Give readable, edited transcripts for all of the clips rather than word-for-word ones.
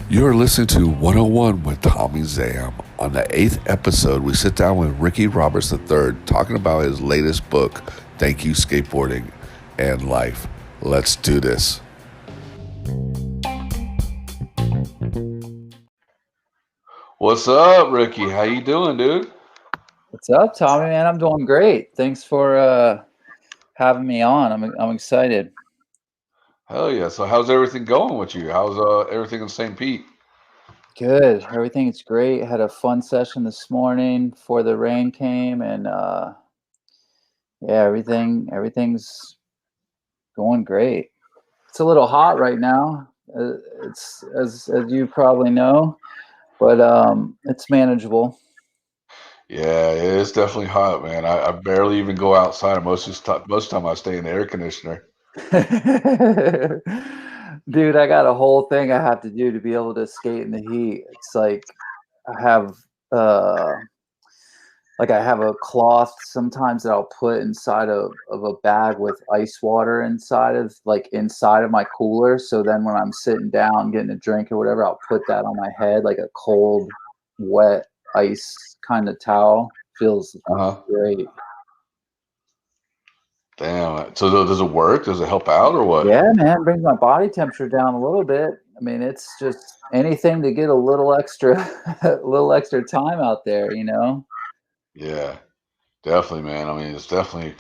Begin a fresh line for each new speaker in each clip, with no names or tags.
You're listening to 101 with Tommie Zam. On the 8th episode, we sit down with Ricky Roberts III talking about his latest book, Thank You Skateboarding and Life. Let's do this. What's up, Ricky? How you doing, dude?
What's up, Tommy, man? I'm doing great. Thanks for having me on. I'm excited.
Hell yeah. So how's everything going with you? How's everything in St. Pete?
Good. Everything's great. Had a fun session this morning before the rain came, and yeah, everything's going great. It's a little hot right now. It's as you probably know, but it's manageable.
Yeah, it's definitely hot, man. I barely even go outside. Most of the time I stay in the air conditioner.
Dude, I got a whole thing I have to do to be able to skate in the heat. It's like I have uh I have a cloth sometimes that I'll put inside of a bag with ice water inside of my cooler. So then when I'm sitting down getting a drink or whatever, I'll put that on my head, like a cold, wet ice kind of towel. Feels great.
Damn. So does it work? Does it help out or what?
Yeah, man, brings my body temperature down a little bit. I mean, it's just anything to get a little extra time out there, you know?
Yeah, definitely, man. I mean, it's definitely.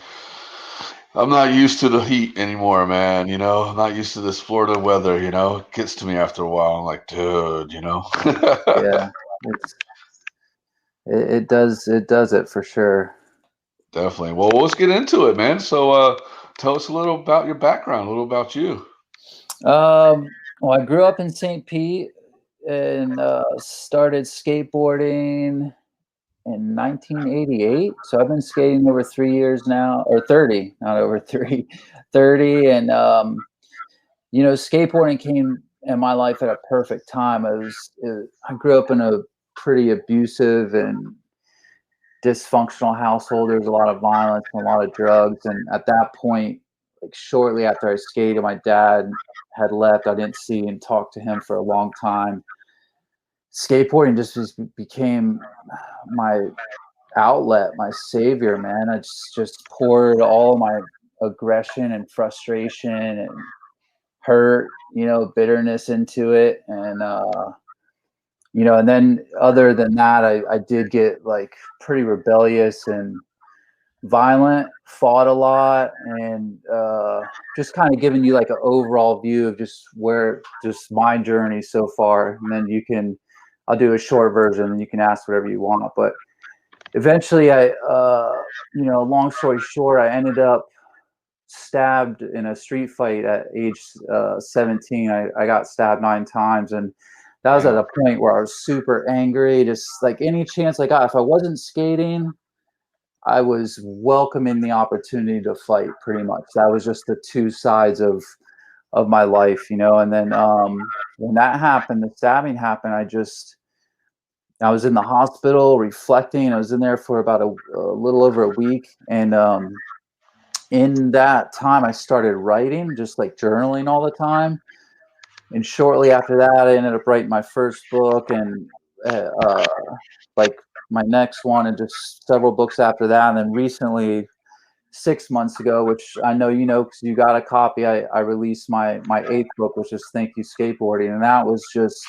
I'm not used to the heat anymore, man. I'm not used to this Florida weather. It gets to me after a while. I'm like, dude.
Yeah, it does it for sure.
Definitely. Well, let's get into it, man. So, tell us a little about your background, a little about you.
Well, I grew up in St. Pete and started skateboarding in 1988. So I've been skating over 3 years now, or 30, not over 30. And, skateboarding came in my life at a perfect time. I grew up in a pretty abusive and dysfunctional household. There was a lot of violence and a lot of drugs. And at that point, like shortly after I skated, my dad had left. I didn't see and talk to him for a long time. Skateboarding just became my outlet, my savior, man. I just poured all my aggression and frustration and hurt, bitterness into it. And, and then other than that, I did get like pretty rebellious and violent, fought a lot, and just kind of giving you like an overall view of just my journey so far. And then I'll do a short version and you can ask whatever you want. But eventually long story short, I ended up stabbed in a street fight at age 17. I got stabbed 9 times, and that was at a point where I was super angry. Just like any chance I got, if I wasn't skating, I was welcoming the opportunity to fight. Pretty much, that was just the two sides of my life, And then when that happened, the stabbing happened, I was in the hospital reflecting. I was in there for about a little over a week, and in that time, I started writing, just like journaling all the time. And shortly after that, I ended up writing my first book, and like my next one, and just several books after that. And then recently, 6 months ago, which I know because you got a copy, I released my 8th book, which is Thank You Skateboarding. And that was just,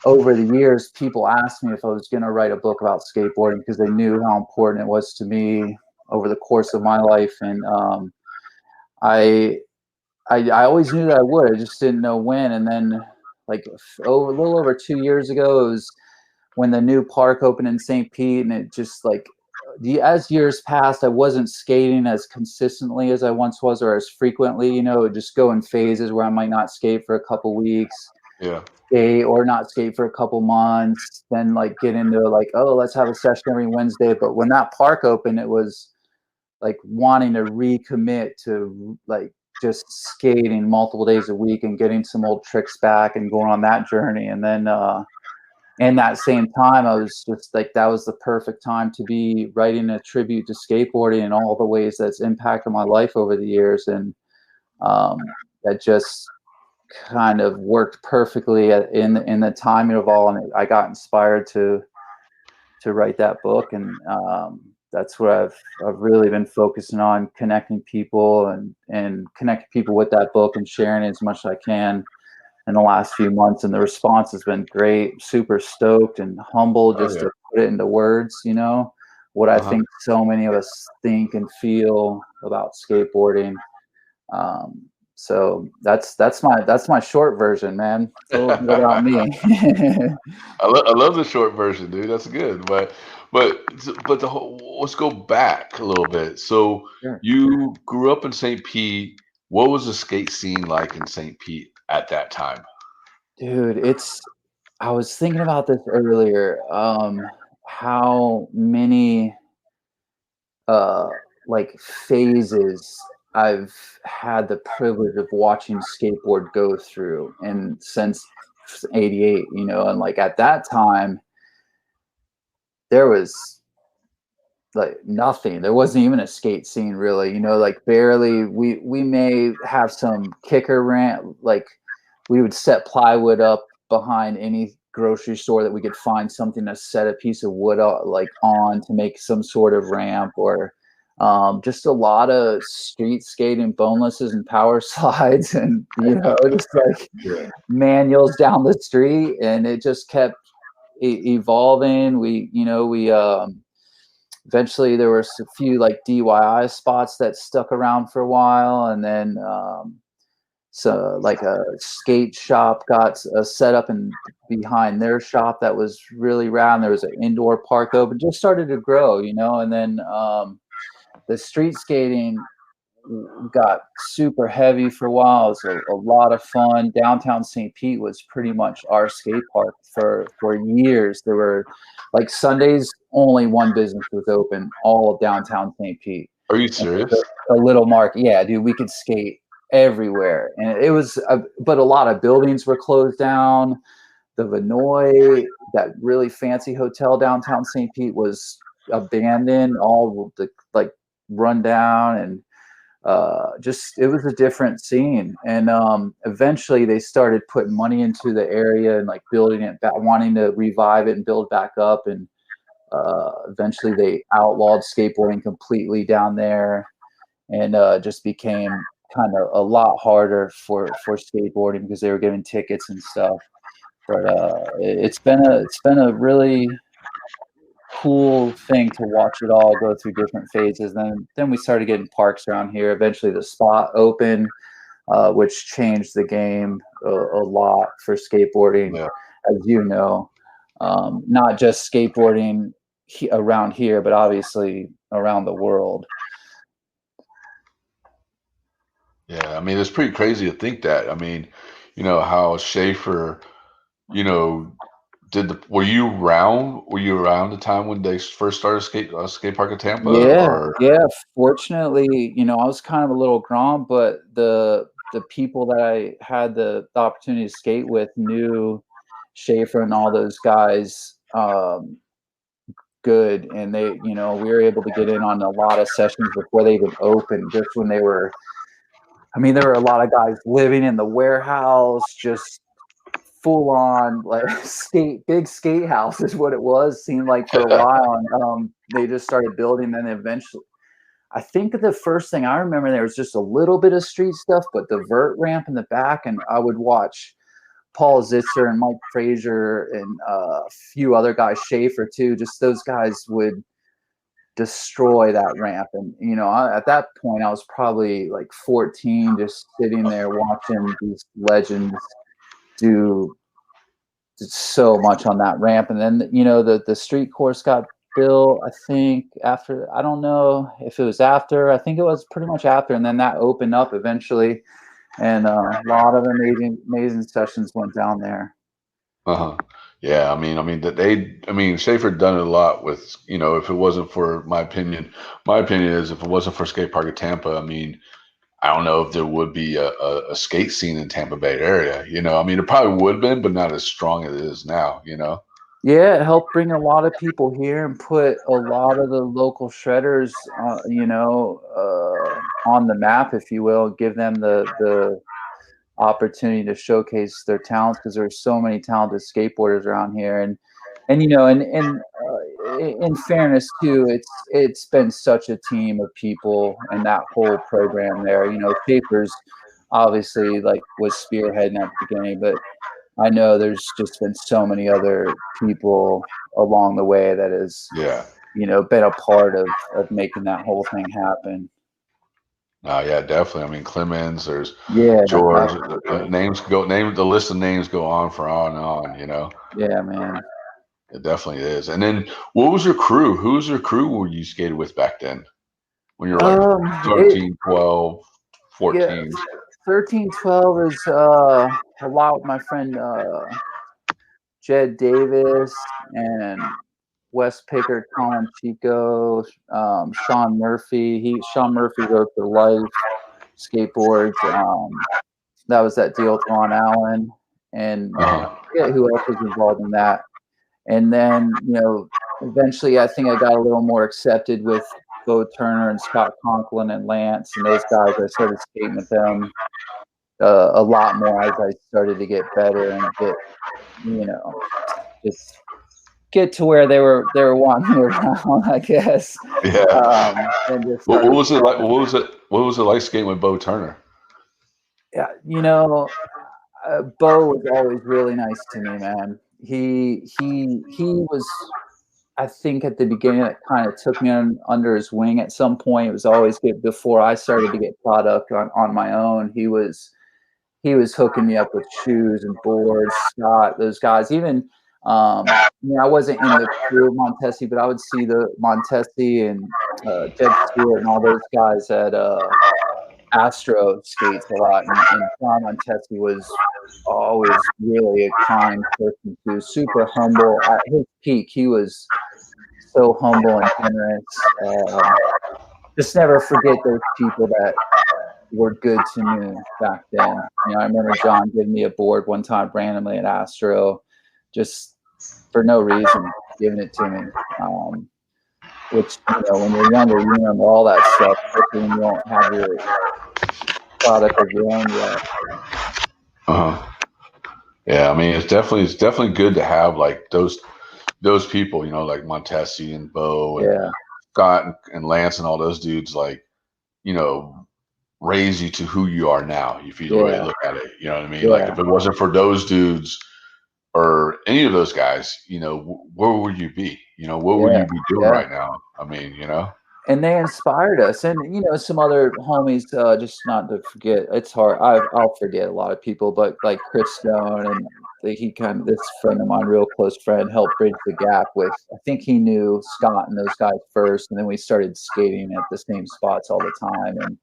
over the years, people asked me if I was going to write a book about skateboarding because they knew how important it was to me over the course of my life. And I always knew that I would. I just didn't know when. And then like a little over 2 years ago, it was when the new park opened in St. Pete, and it just like, as years passed, I wasn't skating as consistently as I once was, or as frequently. It would just go in phases where I might not skate for a couple weeks, skate or not skate for a couple months, then like get into like, oh, let's have a session every Wednesday. But when that park opened, it was like wanting to recommit to like just skating multiple days a week and getting some old tricks back and going on that journey. And then in that same time, I was just like, that was the perfect time to be writing a tribute to skateboarding and all the ways that's impacted my life over the years. And that just kind of worked perfectly in the timing of all, and I got inspired to write that book, and that's what I've really been focusing on, connecting people and connecting people with that book and sharing it as much as I can in the last few months, and the response has been great. Super stoked and humble
Oh
just
yeah.
to put it into words, you know, what I
Uh-huh.
think so many of us think and feel about skateboarding. Um, so that's my short version, man. It's a little bit about me.
I love the short version, dude. That's good. But but the whole, let's go back a little bit. So
Sure.
you grew up in St. Pete. What was the skate scene like in St. Pete at that time?
Dude, I was thinking about this earlier. How many uh like phases I've had the privilege of watching skateboard go through, and since '88, you know, and like at that time there was like nothing. There wasn't even a skate scene really, you know, like barely. We may have some kicker ramp, like we would set plywood up behind any grocery store that we could find something to set a piece of wood like on to make some sort of ramp, or just a lot of street skating, bonelesses and power slides, and you know, just like
Yeah.
manuals down the street, and it just kept evolving. We, you know, we eventually there were a few like DIY spots that stuck around for a while, and then so like a skate shop got set up and behind their shop that was really rad. There was an indoor park open, just started to grow, you know, and then the street skating got super heavy for a while. It was a lot of fun. Downtown St. Pete was pretty much our skate park for years. There were like Sundays, only one business was open, all of downtown St. Pete.
Are you
And
serious?
a little market. Yeah, dude, we could skate everywhere. And it was, but a lot of buildings were closed down. The Vinoy, that really fancy hotel downtown St. Pete, was abandoned, all the like run down, and just it was a different scene. And eventually they started putting money into the area and like building it back, wanting to revive it and build back up. And eventually they outlawed skateboarding completely down there, and just became kind of a lot harder for skateboarding because they were giving tickets and stuff. But it's been a really cool thing to watch it all go through different phases. Then we started getting parks around here. Eventually, the spot opened, which changed the game a lot for skateboarding,
Yeah.
as you know. Not just skateboarding around here, but obviously around the world.
Yeah. I mean, it's pretty crazy to think that. I mean, how Schaefer, you know, did the were you around? Were you around the time when they first started skate park in Tampa,
Yeah,
or
yeah. Fortunately, you know, I was kind of a little grom, but the people that I had the opportunity to skate with knew Schaefer and all those guys good, and they, you know, we were able to get in on a lot of sessions before they even opened. Just when they were, I mean, there were a lot of guys living in the warehouse, just full on like big skate house is what it was. Seemed like for a while, and they just started building. Then eventually, I think the first thing I remember there was just a little bit of street stuff, but the vert ramp in the back, and I would watch Paul Zitzer and Mike Frazier and a few other guys, Schaefer too. Just those guys would destroy that ramp. And you know, at that point, I was probably like 14, just sitting there watching these legends do so much on that ramp. And then, you know, the street course got built, I think after, I don't know if it was after, I think it was pretty much after, and then that opened up eventually, and a lot of amazing sessions went down there.
uh-huh. Yeah, I mean, Schaefer done it a lot with, if it wasn't for my opinion is if it wasn't for skate park at Tampa, I mean, I don't know if there would be a skate scene in Tampa Bay area. I mean, it probably would have been, but not as strong as it is now.
Yeah, it helped bring a lot of people here and put a lot of the local shredders, you know, on the map, if you will, give them the opportunity to showcase their talents, because there's so many talented skateboarders around here. And you know, and in fairness too, it's been such a team of people, and that whole program there. You know, Schaefer's obviously like was spearheading at the beginning, but I know there's just been so many other people along the way that has,
Yeah.
you know, been a part of making that whole thing happen.
Yeah, definitely. I mean, Clemens, there's
Yeah,
George.
absolutely.
The list of names go on for on and on. You know,
Yeah, man.
it definitely is. And then, what was your crew? Who was your crew where you skated with back then? When you're like
It
13, 12,
yeah,
14?
13, 12 is a lot with my friend Jed Davis and Wes Pickard, Colin Chico, Sean Murphy. Sean Murphy wrote the Life skateboards. That was that deal with Ron Allen, and
Uh-huh.
I forget who else was involved in that. And then, you know, eventually I think I got a little more accepted with Bo Turner and Scott Conklin and Lance and those guys. I started skating with them a lot more as I started to get better and get, you know, just get to where they were wanting me around, I guess.
Yeah.
And just
What
started
was it like?
flying.
What was it like skating with Bo Turner?
Yeah, you know, Bo was always really nice to me, man. He was, I think at the beginning, it kind of took me under his wing at some point. It was always good before I started to get product on my own. He was hooking me up with shoes and boards, Scott, those guys. Even you know, I wasn't in the crew of Montesi, but I would see the Montesi and Jed Stewart and all those guys at Astro skates a lot. And John Montesi was always really a kind person too, super humble. At his peak, he was so humble and generous. Just never forget those people that were good to me back then. You know, I remember John giving me a board one time randomly at Astro, just for no reason, giving it to me. Which, you know, when you're younger, you remember all that stuff, especially when you don't have your product of your own yet.
Uh-huh. Yeah, I mean, it's definitely good to have like those people, you know, like Montesi and Bo and
Yeah,
Scott and Lance and all those dudes, like, you know, raise you to who you are now, if you really
yeah,
look at it. You know what I mean? Like,
yeah,
if it wasn't for those dudes or any of those guys, you know, where would you be? You know, what would
yeah,
you be doing
yeah.
right now? I mean, you know?
And they inspired us. And, you know, some other homies, just not to forget, it's hard. I'll forget a lot of people, but like Chris Stone and he kind of, this friend of mine, real close friend, helped bridge the gap with, I think he knew Scott and those guys first. And then we started skating at the same spots all the time. And,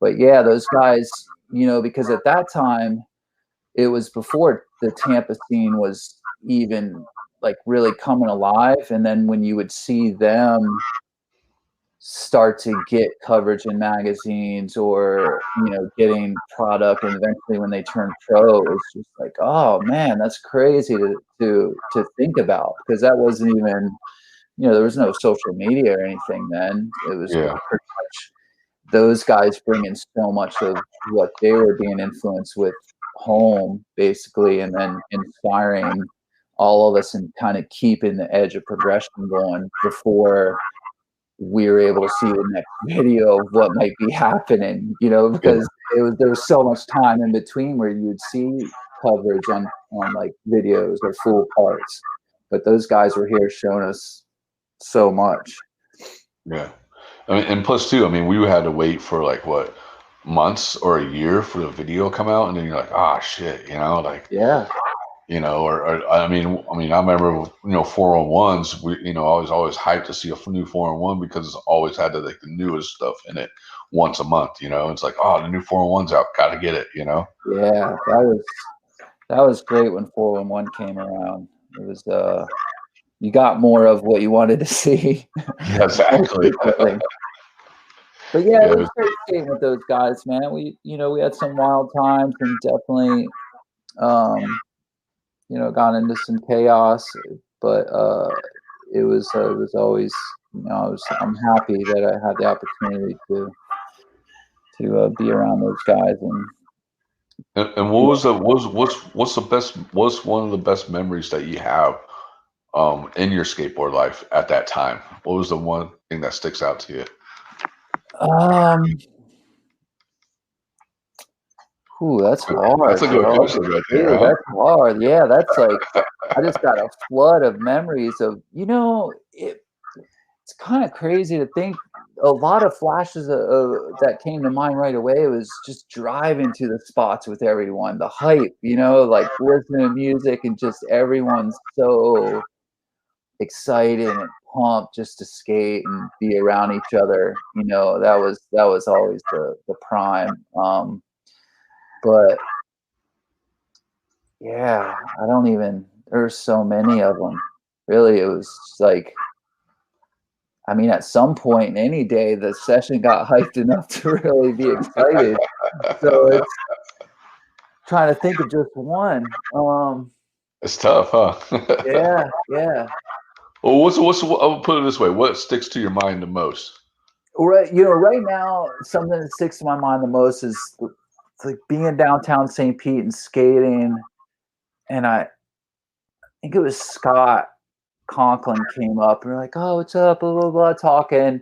but yeah, those guys, you know, because at that time, it was before the Tampa scene was even like really coming alive. And then when you would see them start to get coverage in magazines or, you know, getting product, and eventually when they turn pro, it's just like, oh man, that's crazy to think about, because that wasn't even, you know, there was no social media or anything then. It was
Yeah.
pretty much those guys bringing so much of what they were being influenced with home, basically, and then inspiring all of us and kind of keeping the edge of progression going before we were able to see the next video of what might be happening, you know,
Yeah.
because there was so much time in between where you'd see coverage on like videos or full parts. But those guys were here showing us so much.
Yeah. I mean, and plus too, I mean, we had to wait for like what, months or a year for the video to come out, and then you're like, ah, shit, you know, like,
Yeah.
you know, or I remember, you know, 401s. You know, I was always hyped to see a new 401 because it's always had like the newest stuff in it once a month. You know, it's like, oh, the new 401's out, got to get it. You know.
Yeah. That was great when 411 came around. It was you got more of what you wanted to see
Yeah,
more
exactly.
frequently. But yeah, it
Yeah,
was great skating with those guys, man. We had some wild times and definitely, um, you know, got into some chaos, but it was always, you know, I'm happy that I had the opportunity to be around those guys and
And what's one of the best memories that you have in your skateboard life at that time? What was the one thing that sticks out to you?
Um, that's
That's
hard,
a good
bro.
question right there,
Ooh,
huh?
that's hard. Yeah, that's like I just got a flood of memories of, it's kind of crazy to think a lot of flashes that came to mind right away was just driving to the spots with everyone, the hype, like listening to music and just everyone's so excited and pumped just to skate and be around each other. That was always the prime. But yeah, I don't even. There's so many of them. Really, it was just like, I mean, at some point in any day, the session got hyped enough to really be excited. So it's trying to think of just one.
It's tough, huh?
Yeah, yeah.
Well, I'll put it this way. What sticks to your mind the most?
Right, right now, something that sticks to my mind the most is like being downtown St. Pete and skating, and I think it was Scott Conklin came up and we're like, "Oh, what's up?" Blah blah blah, talking,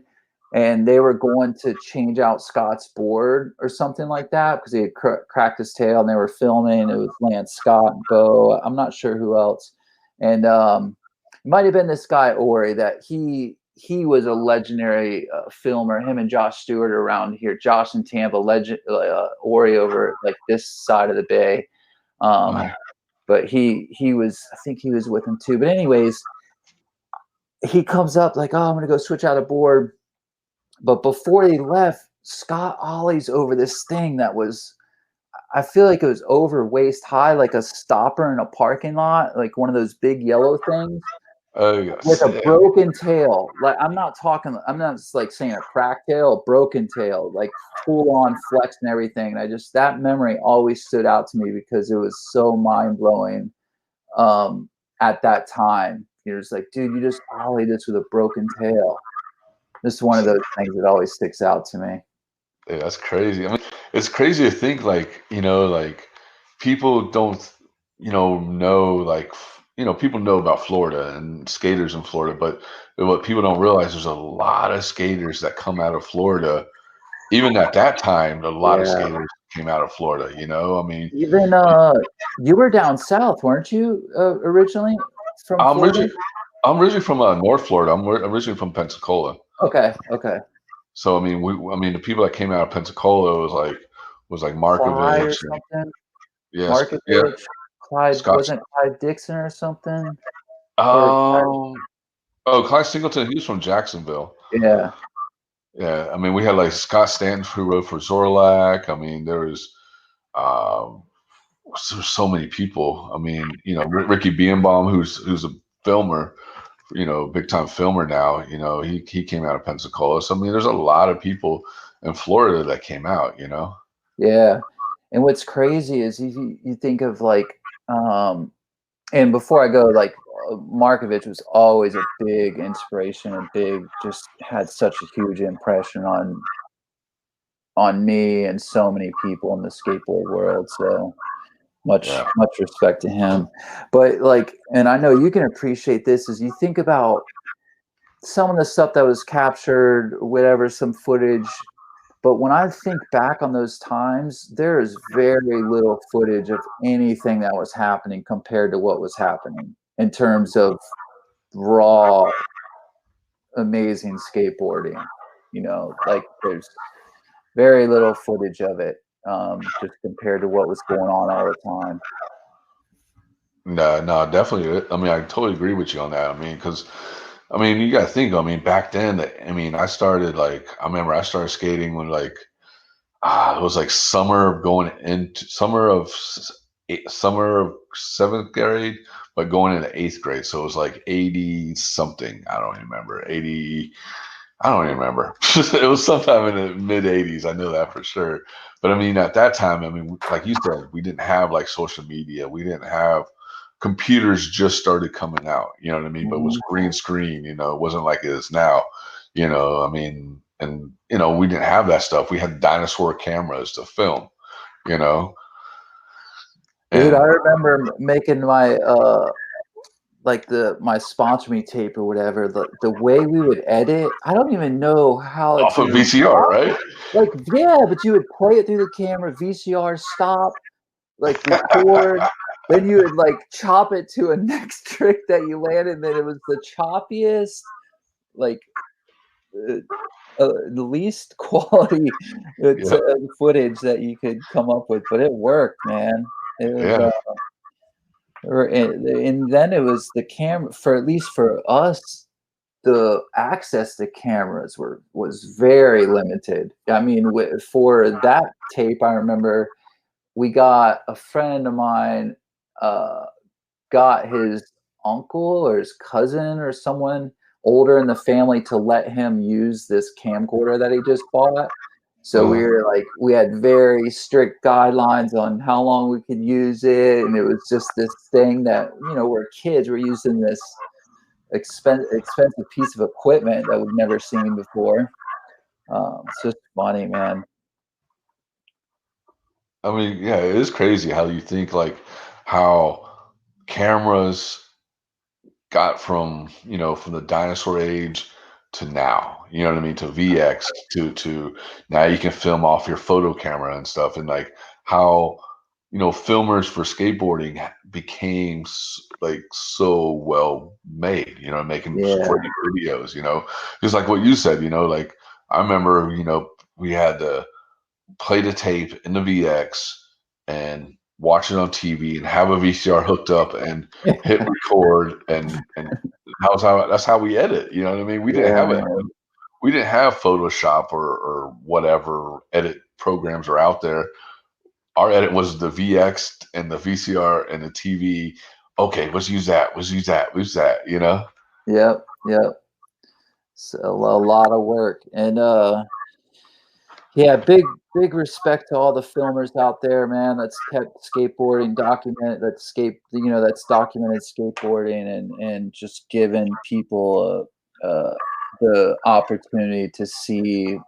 and they were going to change out Scott's board or something like that because he had cracked his tail, and they were filming. It was Lance Scott and Bo. I'm not sure who else, and it might have been this guy Ori that he was a legendary filmer. Him and Josh Stewart are around here. Josh in Tampa, legend. Ori over like this side of the bay. But he was, I think he was with him too. But anyways, he comes up like, "Oh, I'm gonna go switch out a board." But before he left, Scott ollies over this thing that was, I feel like it was over waist high, like a stopper in a parking lot, like one of those big yellow things
Oh
with
yes,
a
yeah.
broken tail. Like I'm not just like saying a crack tail, a broken tail, like full on flex and everything. And that memory always stood out to me because it was so mind blowing. At that time, you're just like, dude, you just ollie this with a broken tail. This is one of those things that always sticks out to me.
Yeah, that's crazy. I mean, it's crazy to think like, like people don't, people know about Florida and skaters in Florida, but what people don't realize, there's a lot of skaters that come out of Florida. Even at that time, a lot of
Yeah.
skaters came out of Florida, I mean,
Even you were down south, weren't you, originally from
I'm
Florida?
originally, I'm originally from North Florida. I'm originally from Pensacola.
Okay, okay.
So I mean, the people that came out of Pensacola was like
Clyde or
Markovich and
something?
yes, yeah,
Markovich? Clyde,
Scott.
wasn't Clyde Dixon or something? Or
Um, oh, Clyde Singleton, he was from Jacksonville.
yeah,
Yeah, I mean, we had like Scott Stanton who rode for Zorlak. I mean, there was um, so many people. I mean, Ricky Bienbaum, who's a filmer, big time filmer now. He came out of Pensacola. So I mean, there's a lot of people in Florida that came out.
yeah. And what's crazy is you think of like, and before I go, like Markovich was always a big inspiration, just had such a huge impression on me and so many people in the skateboard world. So much
Yeah.
much respect to him. But like, and I know you can appreciate this as you think about some of the stuff that was captured, whatever, some footage. But when I think back on those times, there is very little footage of anything that was happening compared to what was happening in terms of raw, amazing skateboarding. Like there's very little footage of it, just compared to what was going on all the time.
No, no, definitely. I mean, I totally agree with you on that. I mean, because I mean, you got to think. I mean, back then, I mean, I remember I started skating when like it was like summer of seventh grade, but going into eighth grade. So it was like 80 something. I don't even remember. 80. I don't even remember. It was sometime in the mid 80s. I know that for sure. But I mean, at that time, I mean, like you said, we didn't have like social media. We didn't have computers just started coming out. You know what I mean? But it was
Mhm.
green screen. It wasn't like it is now. I mean, and we didn't have that stuff. We had dinosaur cameras to film. You know,
Dude, I
And
remember making my like my sponsor me tape or whatever. The way we would edit, I don't even know how it's
off of
even
VCR, right?
like, yeah, but you would play it through the camera, VCR, stop, like record, then you would like chop it to a next trick that you landed, and then it was the choppiest, like uh, the least quality
Yeah,
footage that you could come up with, but it worked, man. It was,
yeah,
and then it was the camera for at least for us. The access to cameras was very limited. I mean, for that tape, I remember we got a friend of mine got his uncle or his cousin or someone older in the family to let him use this camcorder that he just bought. So we were like, we had very strict guidelines on how long we could use it, and it was just this thing that, you know, we're kids, we're using this expensive piece of equipment that we've never seen before. It's just funny, man.
I mean, yeah, it is crazy how you think like how cameras got from, from the dinosaur age to now, you know what I mean, to VX to now you can film off your photo camera and stuff, and like how, filmers for skateboarding became like so well made, making
Yeah,
great videos, just like what you said, like I remember, we had to play the tape in the VX and watch it on TV and have a VCR hooked up and hit record, and that's how we edit. You know what I mean? We didn't
yeah,
have it.
man.
We didn't have Photoshop or whatever edit programs are out there. Our edit was the VX and the VCR and the TV. Okay, let's use that. Let's use that. Let's use that.
Yep, yep. So a lot of work, and yeah, big respect to all the filmers out there, man. That's kept skateboarding documented. That's documented skateboarding and just giving people the opportunity to see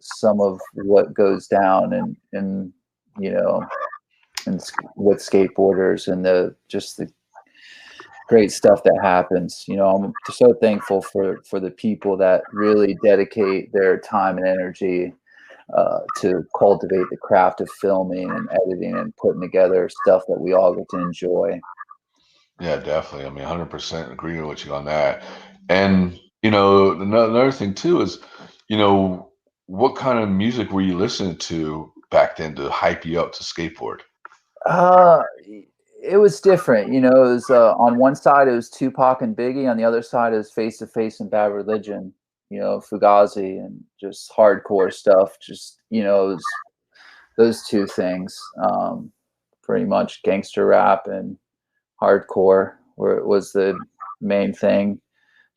some of what goes down and you know with skateboarders and the great stuff that happens. I'm so thankful for the people that really dedicate their time and energy to cultivate the craft of filming and editing and putting together stuff that we all get to enjoy.
Yeah, definitely. I mean, 100% agree with you on that. And, another thing too is, you know, what kind of music were you listening to back then to hype you up to skateboard?
Uh, it was different. It was on one side it was Tupac and Biggie, on the other side it was Face to Face and Bad Religion. Fugazi and just hardcore stuff. Just it was those two things. Pretty much gangster rap and hardcore where it was the main thing.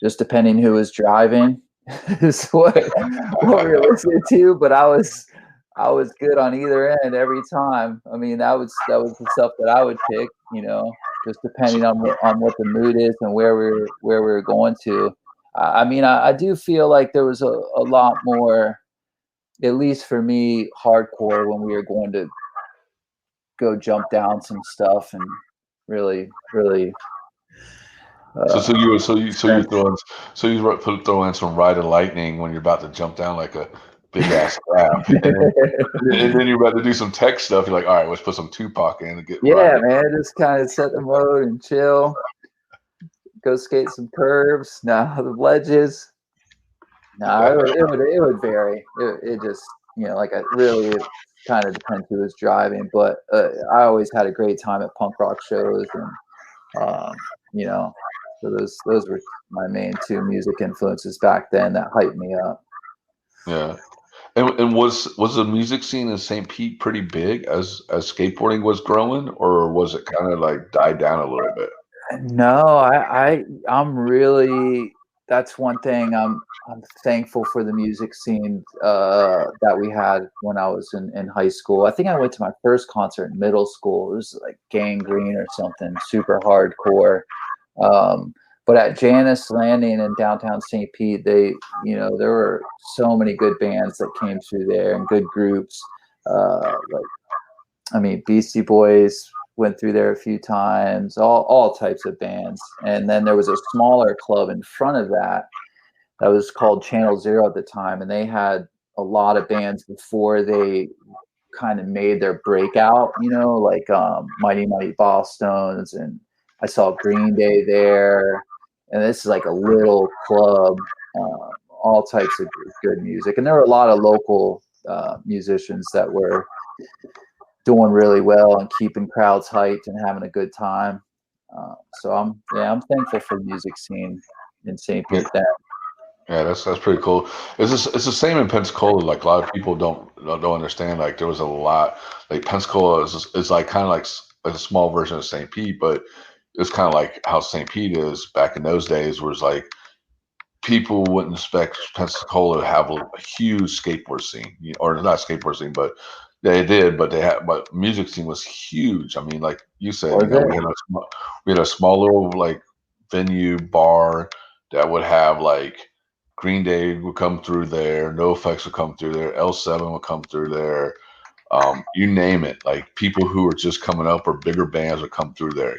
Just depending who was driving is what we were listening to. But I was good on either end every time. I mean, that was the stuff that I would pick. Just depending on what the mood is and where we were going to. I mean, I do feel like there was a lot more, at least for me, hardcore when we were going to go jump down some stuff and really, really
So,
uh,
so you were, so you
experience.
throwing, so you throw in some Ride of Lightning when you're about to jump down like a big ass crab, and then you're about to do some tech stuff. You're like, all right, let's put some Tupac in and get
Yeah,
riding.
man, just kind of set the mode and chill. Go skate some curves. No, the ledges. No, it would vary. It just like I really kind of depends who was driving, but I always had a great time at punk rock shows, and um, you know, so those were my main two music influences back then that hyped me up.
Yeah. And was the music scene in St. Pete pretty big as skateboarding was growing, or was it kind of like died down a little bit?
No, I'm really that's one thing I'm thankful for the music scene that we had when I was in high school. I think I went to my first concert in middle school. It was like Gangrene or something, super hardcore. But at Janice Landing in downtown St. Pete, there were so many good bands that came through there and good groups. Like I mean, Beastie Boys, went through there a few times, all types of bands. And then there was a smaller club in front of that was called Channel Zero at the time, and they had a lot of bands before they kind of made their breakout, like Mighty Mighty Ballstones, and I saw Green Day there. And this is like a little club, all types of good music. And there were a lot of local musicians that were doing really well and keeping crowds hyped and having a good time. So I'm thankful for the music scene in St. Pete.
Yeah, that's pretty cool. It's the same in Pensacola. Like a lot of people don't understand. Like there was a lot. Like Pensacola is like kind of like a small version of St. Pete, but it's kind of like how St. Pete is back in those days. Where it's like people wouldn't expect Pensacola to have a huge skateboard scene, or not skateboard scene, but they did. But music scene was huge. I mean, like you said, we had a small little like venue bar that would have like Green Day would come through there, No Effects would come through there, L7 would come through there. You name it. Like people who were just coming up or bigger bands would come through there.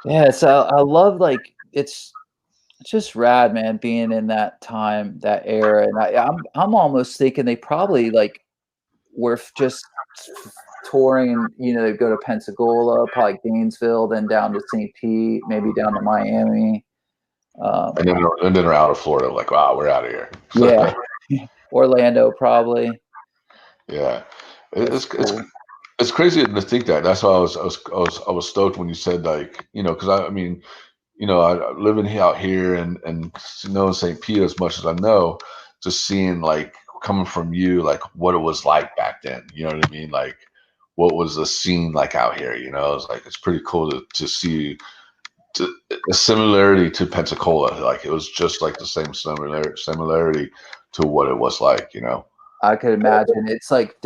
Yeah, so I love, like, it's just rad, man, being in that time, that era. And I'm almost thinking they probably like were just touring. They'd go to Pensacola, probably Gainesville, then down to St. Pete, maybe down to Miami.
And then they're out of Florida, like, wow, we're out of here.
Yeah, Orlando probably.
Yeah, it's crazy to think that. That's why I was stoked when you said, like, because I mean, I living out here and knowing St. Pete as much as I know, just seeing like coming from you, like what it was like back then. You know what I mean? Like what was the scene like out here? It's like it's pretty cool to see a similarity to Pensacola. Like it was just like the same similarity to what it was like.
I could imagine. It's like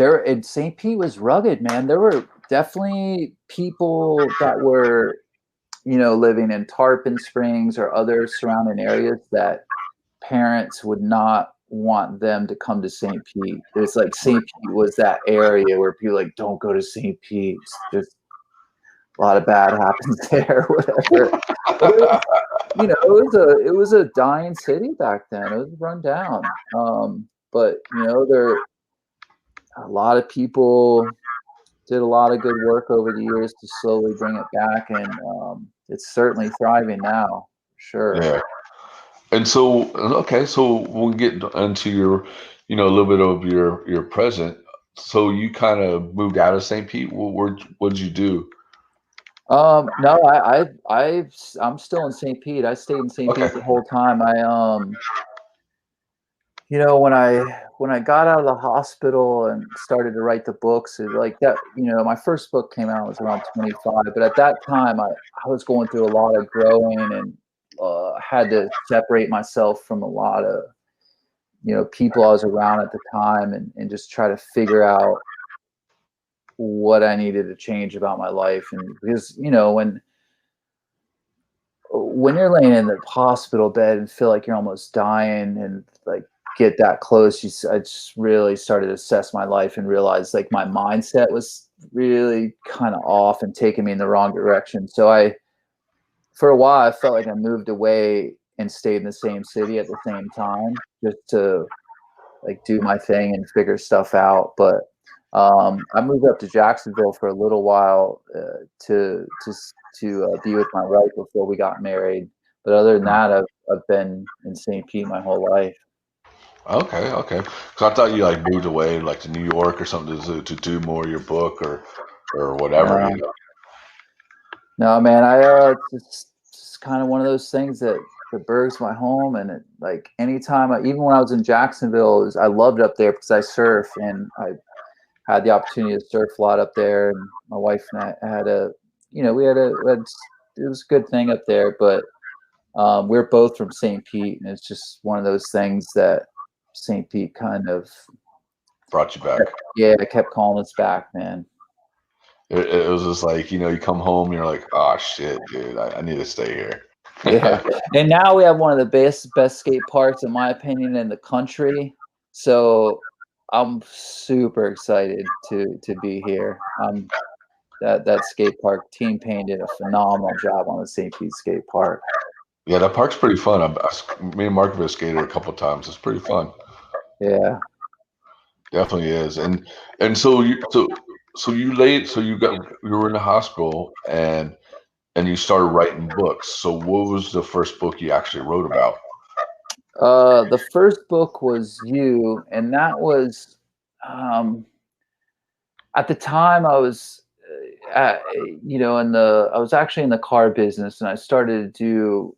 St. Pete was rugged, man. There were definitely people that were, living in Tarpon Springs or other surrounding areas that parents would not want them to come to St. Pete. It's like St. Pete was that area where people like, don't go to St. Pete. There's a lot of bad happens there, whatever. But it was a dying city back then. It was run down. But a lot of people did a lot of good work over the years to slowly bring it back, and it's certainly thriving now, for sure.
Yeah. And so, okay, so we'll get into your, a little bit of your present. So you kind of moved out of St. Pete. What did you do?
No, I'm still in St. Pete. I stayed in St. Pete the whole time. When I got out of the hospital and started to write the books, like that, my first book came out, I was around 25, but at that time I was going through a lot of growing and had to separate myself from a lot of, people I was around at the time and just try to figure out what I needed to change about my life. And because, when you're laying in the hospital bed and feel like you're almost dying and like get that close, I just really started to assess my life and realize like my mindset was really kind of off and taking me in the wrong direction. So for a while, I felt like I moved away and stayed in the same city at the same time just to like do my thing and figure stuff out. But I moved up to Jacksonville for a little while to be with my wife before we got married. But other than that, I've been in St. Pete my whole life.
Okay. So I thought you like moved away like to New York or something to do more of your book or whatever.
No, man, it's just kind of one of those things that the Berg's my home, and like anytime, even when I was in Jacksonville, I loved up there because I surf and I had the opportunity to surf a lot up there, and my wife and I had it was a good thing up there, but we're both from St. Pete, and it's just one of those things that St. Pete kind of
brought you back.
Yeah, it kept calling us back, man.
It was just like, you come home, and you're like, oh shit, dude, I need to stay here.
Yeah. And now we have one of the best skate parks, in my opinion, in the country. So I'm super excited to be here. That skate park, Team Pain did a phenomenal job on the St. Pete skate park.
Yeah, that park's pretty fun. Me and Mark have skated a couple times. It's pretty fun.
Yeah.
Definitely is. And so you were in the hospital and you started writing books. So what was the first book you actually wrote about?
The first book was You, and that was um, at the time I was, I was actually in the car business, and I started to do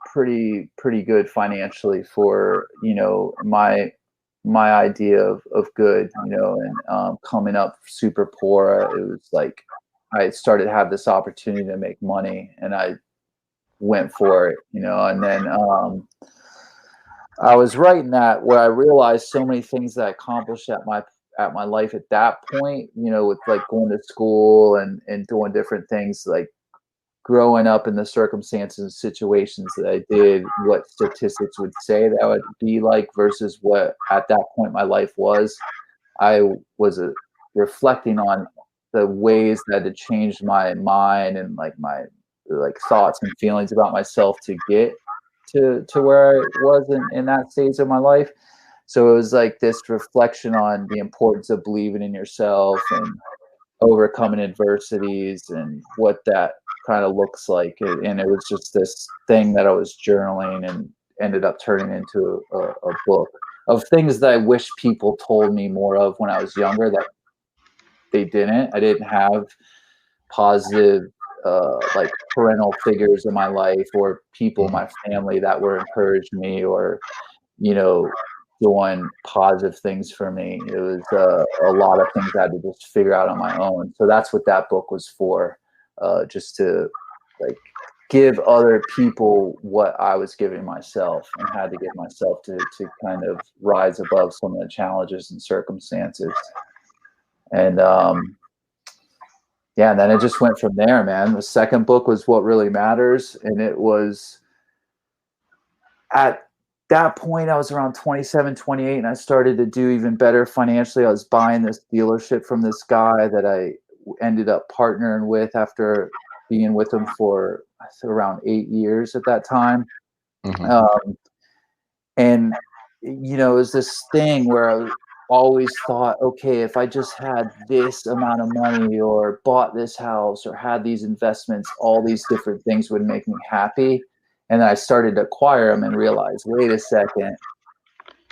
pretty good financially for my idea of good, and coming up super poor. It was like I started to have this opportunity to make money, and I went for it, and then I was writing that where I realized so many things that I accomplished at my life at that point, with like going to school and doing different things, like growing up in the circumstances and situations that I did, what statistics would say that would be like versus what at that point my life was. I was reflecting on the ways that had changed my mind and like my like thoughts and feelings about myself to get to where I was in that stage of my life. So it was like this reflection on the importance of believing in yourself and overcoming adversities and what that kind of looks like. And it was just this thing that I was journaling and ended up turning into a book of things that I wish people told me more of when I was younger that they didn't. I didn't have positive like parental figures in my life or people in my family that were encouraging me or doing positive things for me. It was a lot of things I had to just figure out on my own. So that's what that book was for, just to like give other people what I was giving myself and had to give myself to kind of rise above some of the challenges and circumstances. And yeah, and then it just went from there, man. The second book was What Really Matters, and it was at that point I was around 27, 28, and I started to do even better financially. I was buying this dealership from this guy that I ended up partnering with after being with him for around 8 years at that time. And it was this thing where I always thought, okay, if I just had this amount of money or bought this house or had these investments, all these different things would make me happy. And then I started to acquire them and realized, wait a second,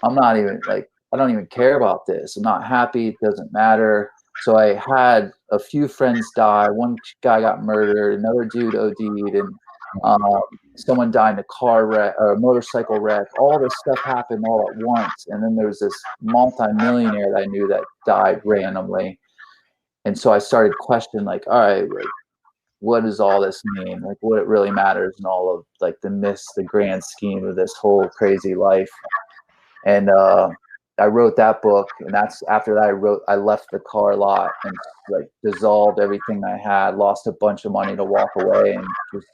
I'm not even like, I don't even care about this. I'm not happy. It doesn't matter. So I had a few friends die. One guy got murdered. Another dude OD'd, and someone died in a car wreck or a motorcycle wreck. All this stuff happened all at once. And then there was this multi-millionaire that I knew that died randomly. And so I started questioning, like, all right, like, what does all this mean? Like, what it really matters and all of like the grand scheme of this whole crazy life. And I wrote that book, and that's after that I left the car lot and like dissolved everything I had, lost a bunch of money to walk away, and just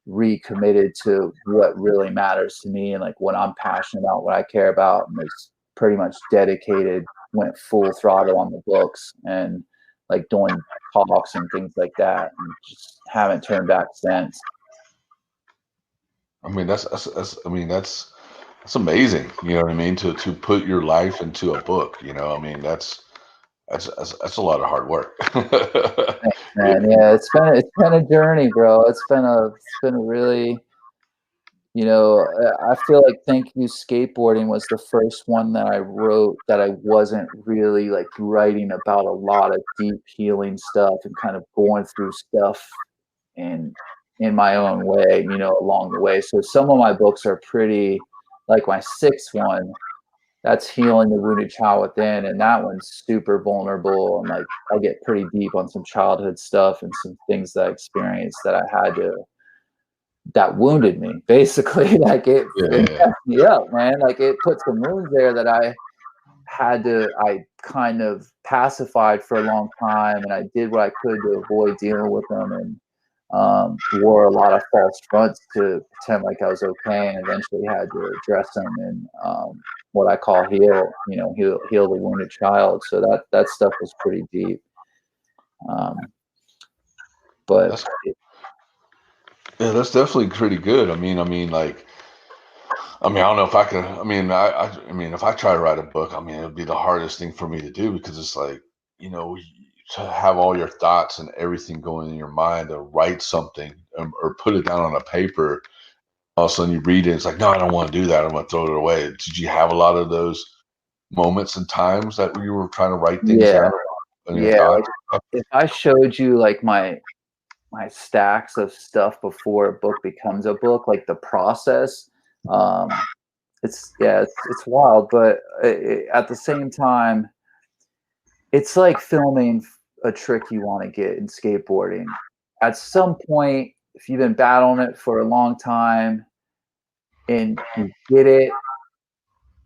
recommitted to what really matters to me and like what I'm passionate about, what I care about, and was pretty much dedicated, went full throttle on the books and like doing talks and things like that, and just haven't turned back since.
I mean, that's amazing. You know what I mean? To put your life into a book. I mean, that's a lot of hard work.
Thanks, man. Yeah, it's been a journey, bro. It's been a really, I feel like Thank You Skateboarding was the first one that I wrote that I wasn't really like writing about a lot of deep healing stuff and kind of going through stuff in my own way, along the way. So some of my books are pretty, like my sixth one, that's Healing the Wounded Child Within, and that one's super vulnerable, and like I get pretty deep on some childhood stuff and some things that I experienced that I had to, that wounded me, basically. Like it messed me up, man. Like it put some wounds there that I kind of pacified for a long time, and I did what I could to avoid dealing with them, and wore a lot of false fronts to pretend like I was okay, and eventually had to address them and what I call heal the wounded child. So that stuff was pretty deep. But
That's yeah, that's definitely pretty good. I mean, like, I don't know if I could. I mean, if I try to write a book, I mean, it would be the hardest thing for me to do because it's like, to have all your thoughts and everything going in your mind to write something or put it down on a paper. All of a sudden you read it, it's like, no, I don't want to do that. I'm going to throw it away. Did you have a lot of those moments and times that you were trying to write things
yeah,
down and your
yeah.
thoughts?
Like if I showed you like my stacks of stuff before a book becomes a book, like the process, it's wild. But at the same time, it's like filming a trick you want to get in skateboarding. At some point, if you've been battling it for a long time and you get it,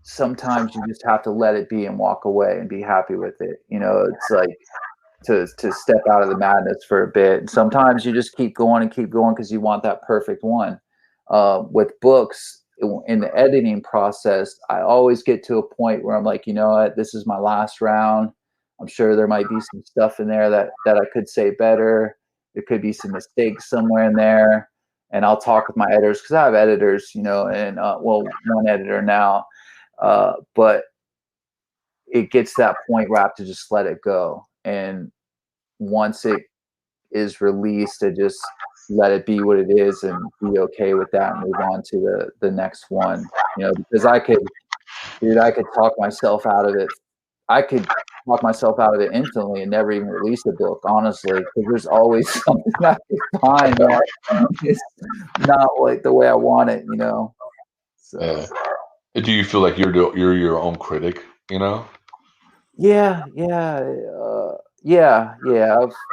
sometimes you just have to let it be and walk away and be happy with it. It's like to step out of the madness for a bit. And sometimes you just keep going because you want that perfect one. With books, in the editing process, I always get to a point where I'm like, you know what, this is my last round. I'm sure there might be some stuff in there that I could say better. There could be some mistakes somewhere in there. And I'll talk with my editors because I have editors, and one editor now. But it gets to that point where I have to just let it go. And once it is released, to just let it be what it is and be okay with that and move on to the next one. Because I could talk myself out of it. I could talk myself out of it infinitely and never even release a book, honestly, because there's always something I can find that is not like the way I want it, So.
Yeah. Do you feel like you're your own critic?
Yeah.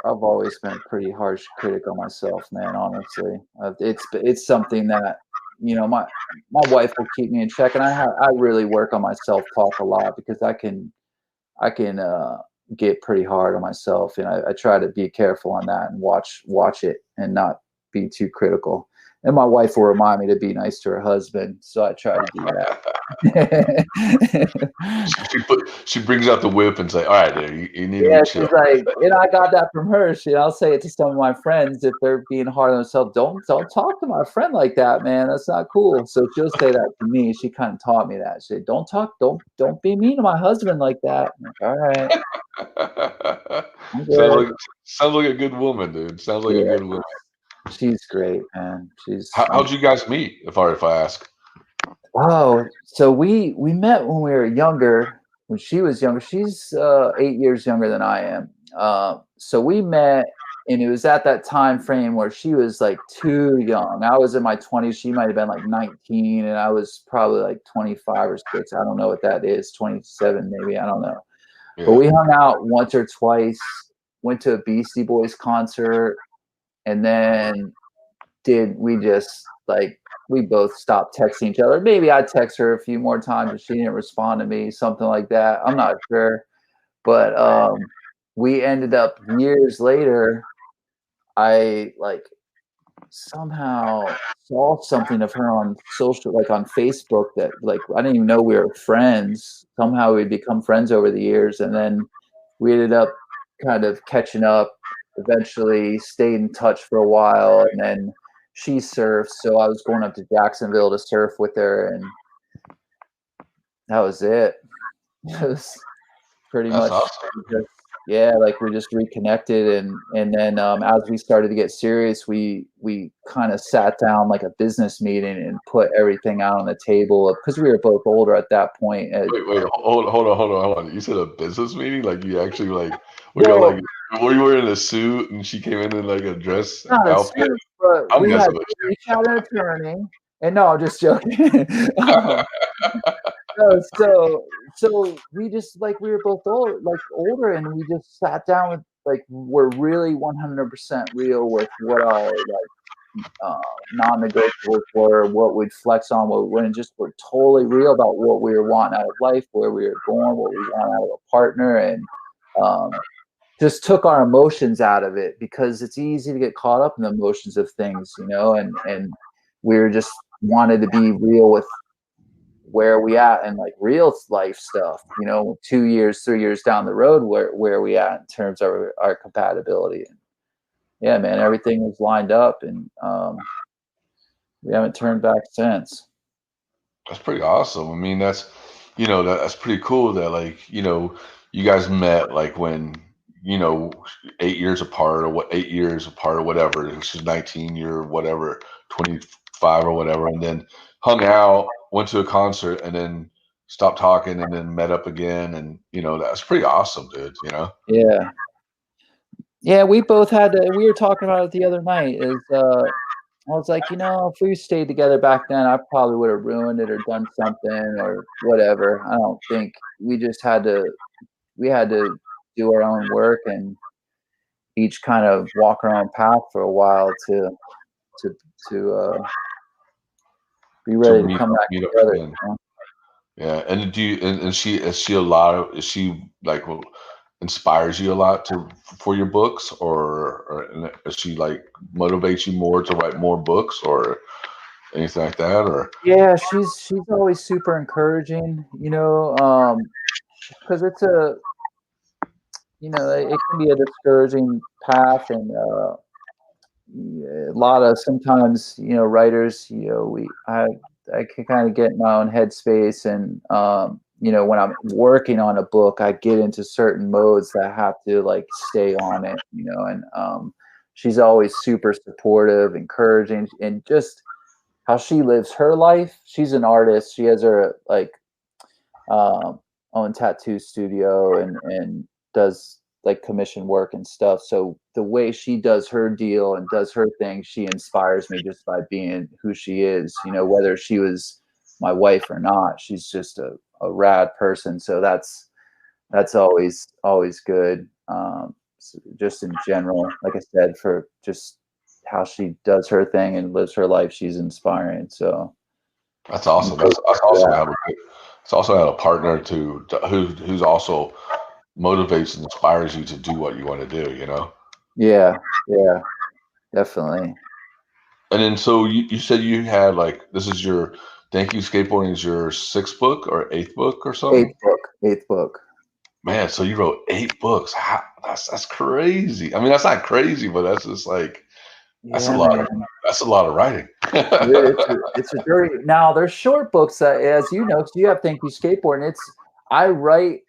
I've always been a pretty harsh critic on myself, man. Honestly, it's something that my wife will keep me in check, and I really work on my self talk a lot because I can get pretty hard on myself, and I try to be careful on that and watch it and not be too critical. And my wife will remind me to be nice to her husband, so I try to do that.
She brings out the whip and say, "All right, there, you need
Yeah,
to chill."
she's like, and I got that from her. I'll say it to some of my friends if they're being hard on themselves. Don't talk to my friend like that, man. That's not cool. So she'll say that to me. She kind of taught me that. She said, don't be mean to my husband like that. I'm like, all right, I'm good.
Sounds like a good woman, dude. Sounds like a
Yeah,
good woman.
she's great, man.
How'd you guys meet, if I ask?
Oh, so we met when we were younger. When she was younger, she's 8 years younger than I am. So we met, and it was at that time frame where she was like too young. I was in my 20s. She might have been like 19, and I was probably like 25 or 6. I don't know what that is. 27 maybe. I don't know.
Yeah.
But we hung out once or twice. Went to a Beastie Boys concert, and then we just like we both stopped texting each other. Maybe I text her a few more times and she didn't respond to me, something like that. I'm not sure. But we ended up years later, I like somehow saw something of her on social, like on Facebook, that like I didn't even know we were friends. Somehow we'd become friends over the years, and then we ended up kind of catching up. Eventually, stayed in touch for a while, and then she surfs, so I was going up to Jacksonville to surf with her, and that was it. It was pretty
That's
much
awesome.
like we just reconnected, and then as we started to get serious, we kind of sat down like a business meeting and put everything out on the table because we were both older at that point.
Wait, hold on. You said a business meeting? Like you actually
Well,
were you wearing a suit and she came in like a dress
not a
outfit?
suit, but
I'm guessing
we each had an attorney. And no, I'm just joking. No, so we just like we were both older, and we just sat down with like we're really 100% real with what our non-negotiables were, what we'd flex on, what we wouldn't. Just we're totally real about what we were wanting out of life, where we were going, what we want out of a partner, and just took our emotions out of it because it's easy to get caught up in the emotions of things, and we were just wanted to be real with where are we at in like real life stuff, 2 years, 3 years down the road, where are we at in terms of our compatibility? And yeah, man, everything was lined up, and we haven't turned back since.
That's pretty awesome. I mean, that's pretty cool that like, you guys met like when, you know, 8 years apart or 8 years apart or whatever. And she's 19, you're whatever, 25 or whatever, and then hung out, went to a concert, and then stopped talking and then met up again. And, that's pretty awesome, dude,
Yeah. Yeah, we both had to, we were talking about it the other night, is I was like, if we stayed together back then, I probably would have ruined it or done something or whatever. I don't think we just we had to do our own work and each kind of walk our own path for a while to to be
To
ready to come back
meet up
together.
again. Yeah. And do you, and she a lot of, is she like, inspires you a lot for your books, or does she like motivates you more to write more books or anything like that, or?
Yeah, she's always super encouraging, because it's it can be a discouraging path, and a lot of sometimes, writers, I can kind of get in my own headspace, and when I'm working on a book, I get into certain modes that I have to like stay on it, and she's always super supportive, encouraging, and just how she lives her life. She's an artist. She has her like own tattoo studio, and does like commission work and stuff. So the way she does her deal and does her thing, she inspires me just by being who she is. Whether she was my wife or not, she's just a rad person. So that's always good. Just in general, like I said, for just how she does her thing and lives her life, she's inspiring. So
That's
I'm
awesome. That's,
grateful
that's
for
awesome to
that.
have it's also had a partner who's also motivates and inspires you to do what you want to do.
Yeah, yeah, definitely.
And then so you said you had like, this is your Thank You Skateboarding is your sixth book or eighth book or something?
Eighth book.
Man, so you wrote 8 books. That's crazy. I mean, that's not crazy, but that's just like, that's a
Yeah,
lot of
man.
that's a lot of writing.
It's a very, now there's short books that, as you know, 'cause you have Thank You Skateboarding. I write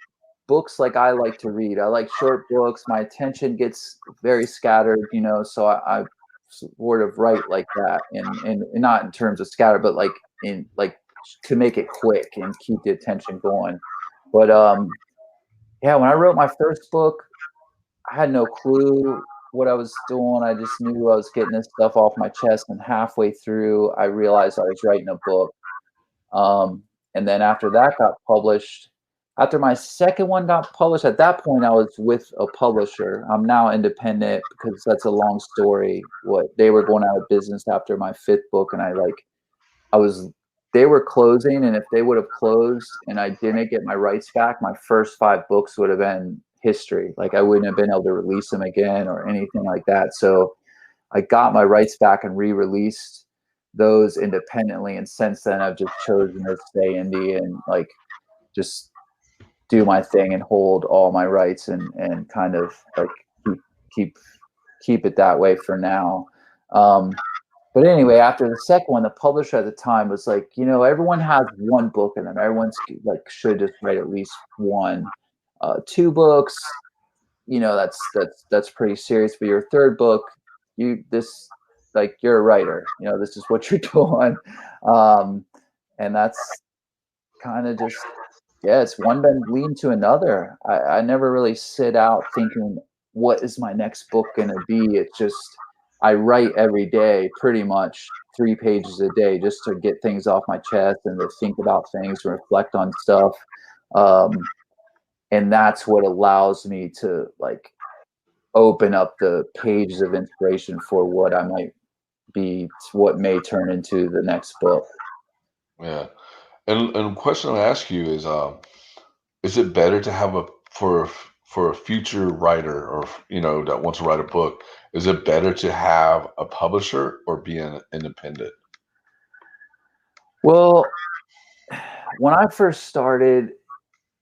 books like I like to read. I like short books. My attention gets very scattered, so I sort of write like that, and not in terms of scatter, but like in like to make it quick and keep the attention going. But yeah, when I wrote my first book, I had no clue what I was doing. I just knew I was getting this stuff off my chest, and halfway through, I realized I was writing a book. Um, and then after that got published, after my second one got published, at that point I was with a publisher. I'm now independent because that's a long story. What they were going out of business after my fifth book, and I was they were closing, and if they would have closed and I didn't get my rights back, my first 5 books would have been history. Like I wouldn't have been able to release them again or anything like that. So I got my rights back and re-released those independently, and since then I've just chosen to stay indie and like just do my thing and hold all my rights, and kind of like keep keep it that way for now. But anyway, after the second one, the publisher at the time was like, everyone has one book in them. Everyone's like should just write at least one. 2 books, that's pretty serious. But your third book, you're a writer. This is what you're doing, and that's kind of just, yeah. It's one then leading to another. I never really sit out thinking, what is my next book gonna be? It's just I write every day, pretty much 3 pages a day, just to get things off my chest and to think about things, reflect on stuff. Um, and that's what allows me to like open up the pages of inspiration for what may turn into the next book.
Yeah. And question I ask you is it better to have for a future writer, or that wants to write a book, is it better to have a publisher or be an independent?
Well, when I first started,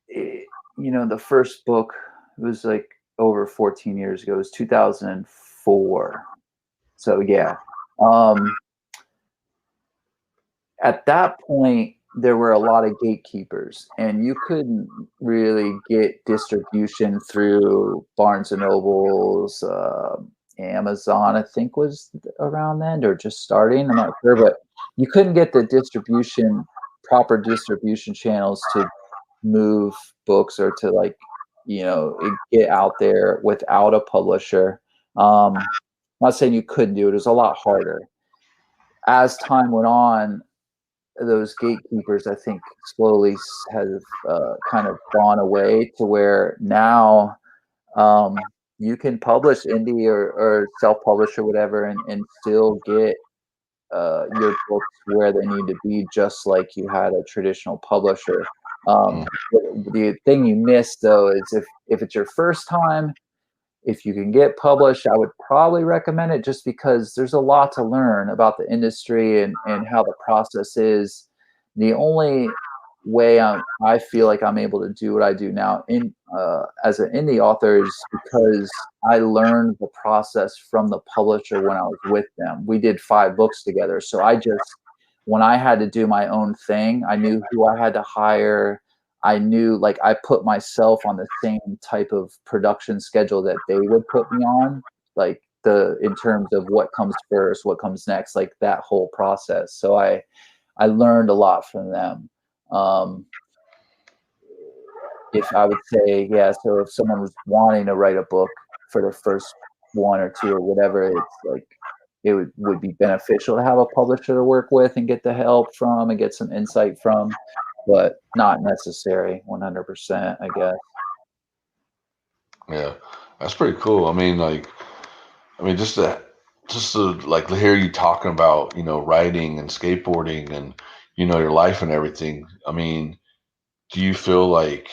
the first book was like over 14 years ago. It was 2004. So yeah. Um, at that point, there were a lot of gatekeepers, and you couldn't really get distribution through Barnes and Nobles. Amazon, I think, was around then or just starting. I'm not sure, but you couldn't get the proper distribution channels to move books or to get out there without a publisher. I'm not saying you couldn't do it. It was a lot harder. As time went on, those gatekeepers, I think, slowly have kind of gone away to where now you can publish indie or self-publish or whatever and still get your books where they need to be, just like you had a traditional publisher. The thing you miss, though, is if it's your first time, if you can get published, I would probably recommend it, just because there's a lot to learn about the industry and how the process is. The only way I feel like I'm able to do what I do now as an indie author is because I learned the process from the publisher when I was with them. We did 5 books together. So when I had to do my own thing, I knew who I had to hire. I knew, like, I put myself on the same type of production schedule that they would put me on, like in terms of what comes first, what comes next, like that whole process. So I learned a lot from them. Um, if I would say, yeah, so if someone was wanting to write a book for the first 1 or 2 or whatever, it's like it would be beneficial to have a publisher to work with and get the help from and get some insight from, but not necessary 100%, I guess.
Yeah, that's pretty cool. Just to like hear you talking about, writing and skateboarding and, your life and everything. Do you feel like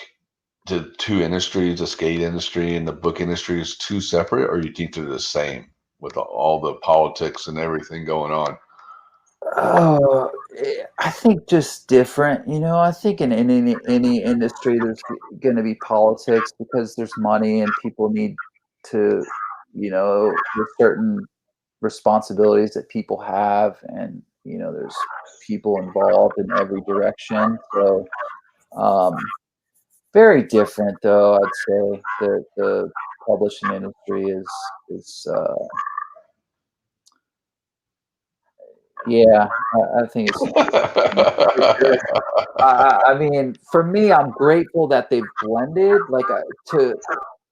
the two industries, the skate industry and the book industry, is too separate, or you think they're the same with all the politics and everything going on?
Oh, I think just different. I think in any industry, there's going to be politics because there's money and people need to, there's certain responsibilities that people have, and there's people involved in every direction. So, very different, though. I'd say the publishing industry is yeah, I think it's for sure. I mean, for me, I'm grateful that they've blended. Like, to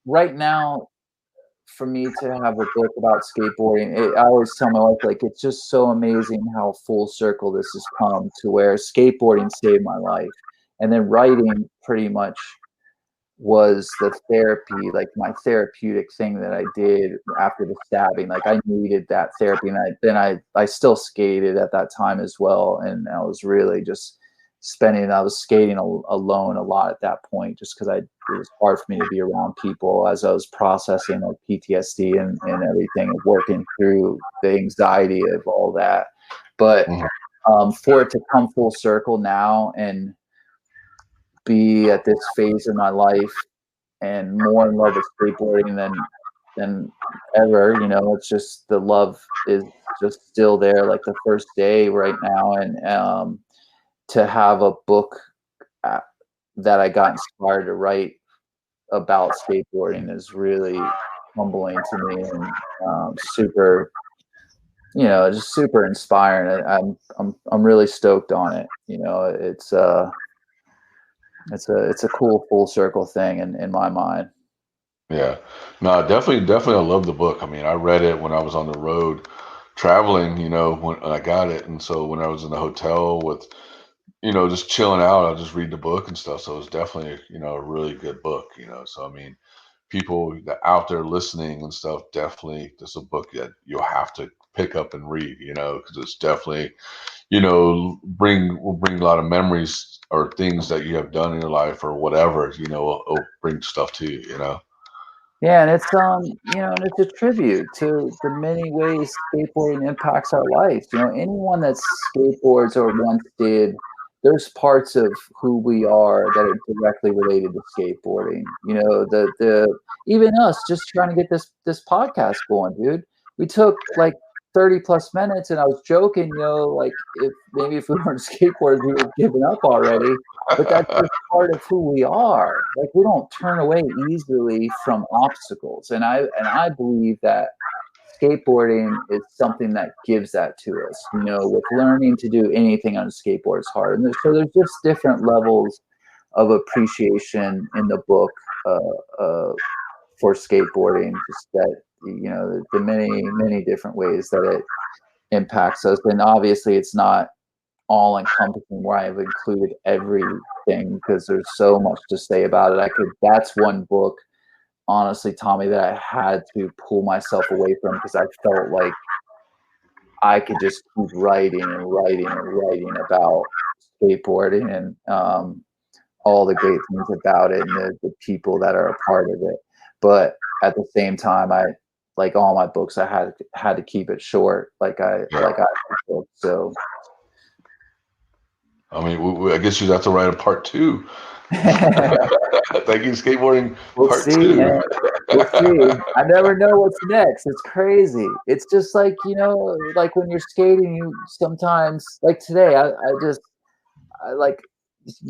right now, for me to have a book about skateboarding, I always tell my wife, like, it's just so amazing how full circle this has come to where skateboarding saved my life, and then writing pretty much was the therapy, like my therapeutic thing that I did after the stabbing. Like, I needed that therapy, and I still skated at that time as well, and I was really just I was skating alone a lot at that point, just because it was hard for me to be around people as I was processing like PTSD and everything, and working through the anxiety of all that. But for it to come full circle now and be at this phase in my life and more in love with skateboarding than ever, it's just the love is just still there, like the first day right now. And to have a book that I got inspired to write about skateboarding is really humbling to me, and super, just super inspiring. I'm really stoked on it. It's a cool full circle thing in my mind.
Yeah, no, definitely, I love the book. I read it when I was on the road traveling, when I got it, and so when I was in the hotel with, just chilling out, I'll just read the book and stuff. So it's definitely, a really good book. So people that out there listening and stuff, definitely, this is a book that you'll have to pick up and read, because it's definitely, will bring a lot of memories or things that you have done in your life or whatever, will bring stuff to you.
Yeah, and and it's a tribute to the many ways skateboarding impacts our life. Anyone that skateboards or once did there's parts of who we are that are directly related to skateboarding. You know, the even us just trying to get this podcast going, dude. We took like 30 plus minutes, and I was joking, you know, like if maybe if we weren't skateboarders, we would have given up already. But that's just part of who we are. Like we don't turn away easily from obstacles, and I believe that skateboarding is something that gives that to us. You know, with learning to do anything on a skateboard is hard, and so there's just different levels of appreciation in the book for skateboarding. Just that, you know, the many different ways that it impacts us, and obviously it's not all encompassing where I've included everything because there's so much to say about it. That's one book, honestly, Tommie, that I had to pull myself away from because I felt like I could just keep writing and writing and writing about skateboarding and all the great things about it and the people that are a part of it. But at the same time, I like all my books, I had to keep it short, like I so.
I mean, I guess you'd have to write a part 2. Thank You Skateboarding part
see,
2.
man. We'll see. I never know what's next. It's crazy. It's just like, you know, like when you're skating, you sometimes, like today, I like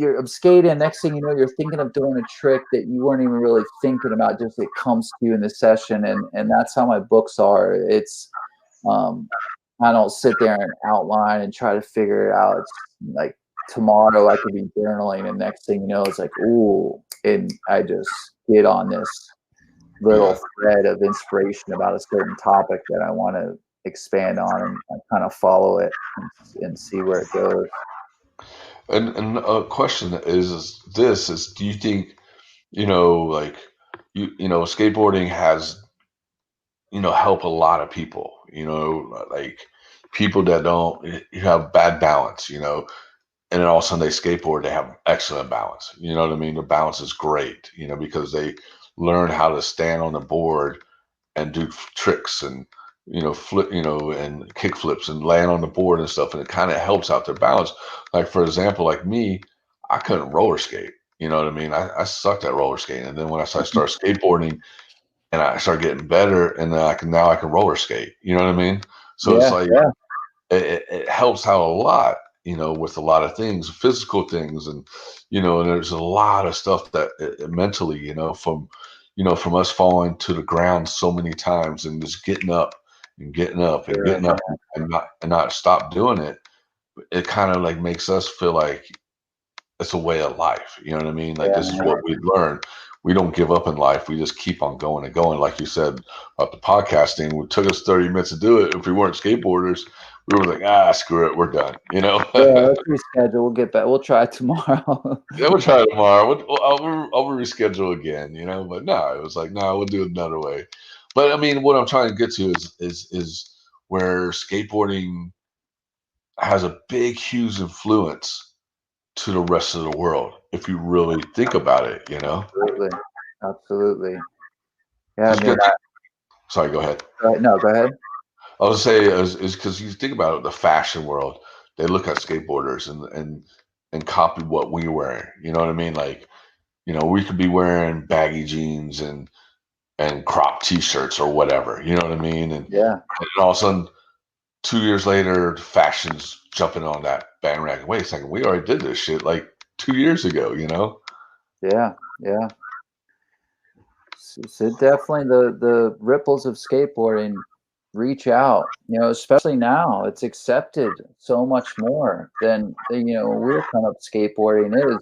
I'm skating. Next thing you know, you're thinking of doing a trick that you weren't even really thinking about. Just it comes to you in the session, and that's how my books are. It's I don't sit there and outline and try to figure it out. It's like tomorrow I could be journaling, and next thing you know, it's like, ooh, and I just get on this little thread of inspiration about a certain topic that I want to expand on, and I kind of follow it and see where it goes.
And a question is do you think, you know, like you know, skateboarding has, you know, help a lot of people, you know, like people that don't, you have bad balance, you know, and then all of a sudden they skateboard, they have excellent balance. You know what I mean? The balance is great, you know, because they learn how to stand on the board and do tricks and, you know, flip, you know, and kick flips and land on the board and stuff. And it kind of helps out their balance. Like, for example, like me, I couldn't roller skate. You know what I mean? I sucked at roller skating. And then when I started skateboarding and I started getting better, and then now I can roller skate. You know what I mean? So it's like, it helps out a lot, you know, with a lot of things, physical things, and, you know, and there's a lot of stuff that mentally, you know, from us falling to the ground so many times and just getting up and getting up and getting up and not stop doing it. It kind of like makes us feel like it's a way of life. You know what I mean? Like, this is what we learn. We don't give up in life. We just keep on going and going. Like you said about the podcasting, it took us 30 minutes to do it. If we weren't skateboarders, we were like, screw it, we're done. You know?
Yeah, let's reschedule. We'll get back. We'll try it tomorrow.
Yeah, we'll try it tomorrow. I'll reschedule again. You know, but no, it was like, no, we'll do it another way. But I mean, what I'm trying to get to is where skateboarding has a big, huge influence to the rest of the world, if you really think about it, you know?
Absolutely. Yeah, I mean,
sorry, go ahead.
No, go ahead.
I was say is because you think about it, the fashion world, they look at skateboarders and copy what we're wearing. You know what I mean? Like, you know, we could be wearing baggy jeans and crop t-shirts or whatever. You know what I mean? And all of a sudden, 2 years later, fashion's jumping on that bandwagon. Wait a second, we already did this shit like 2 years ago. You know?
Yeah. So definitely the ripples of skateboarding reach out, you know, especially now it's accepted so much more than, you know, we were coming up skateboarding. It was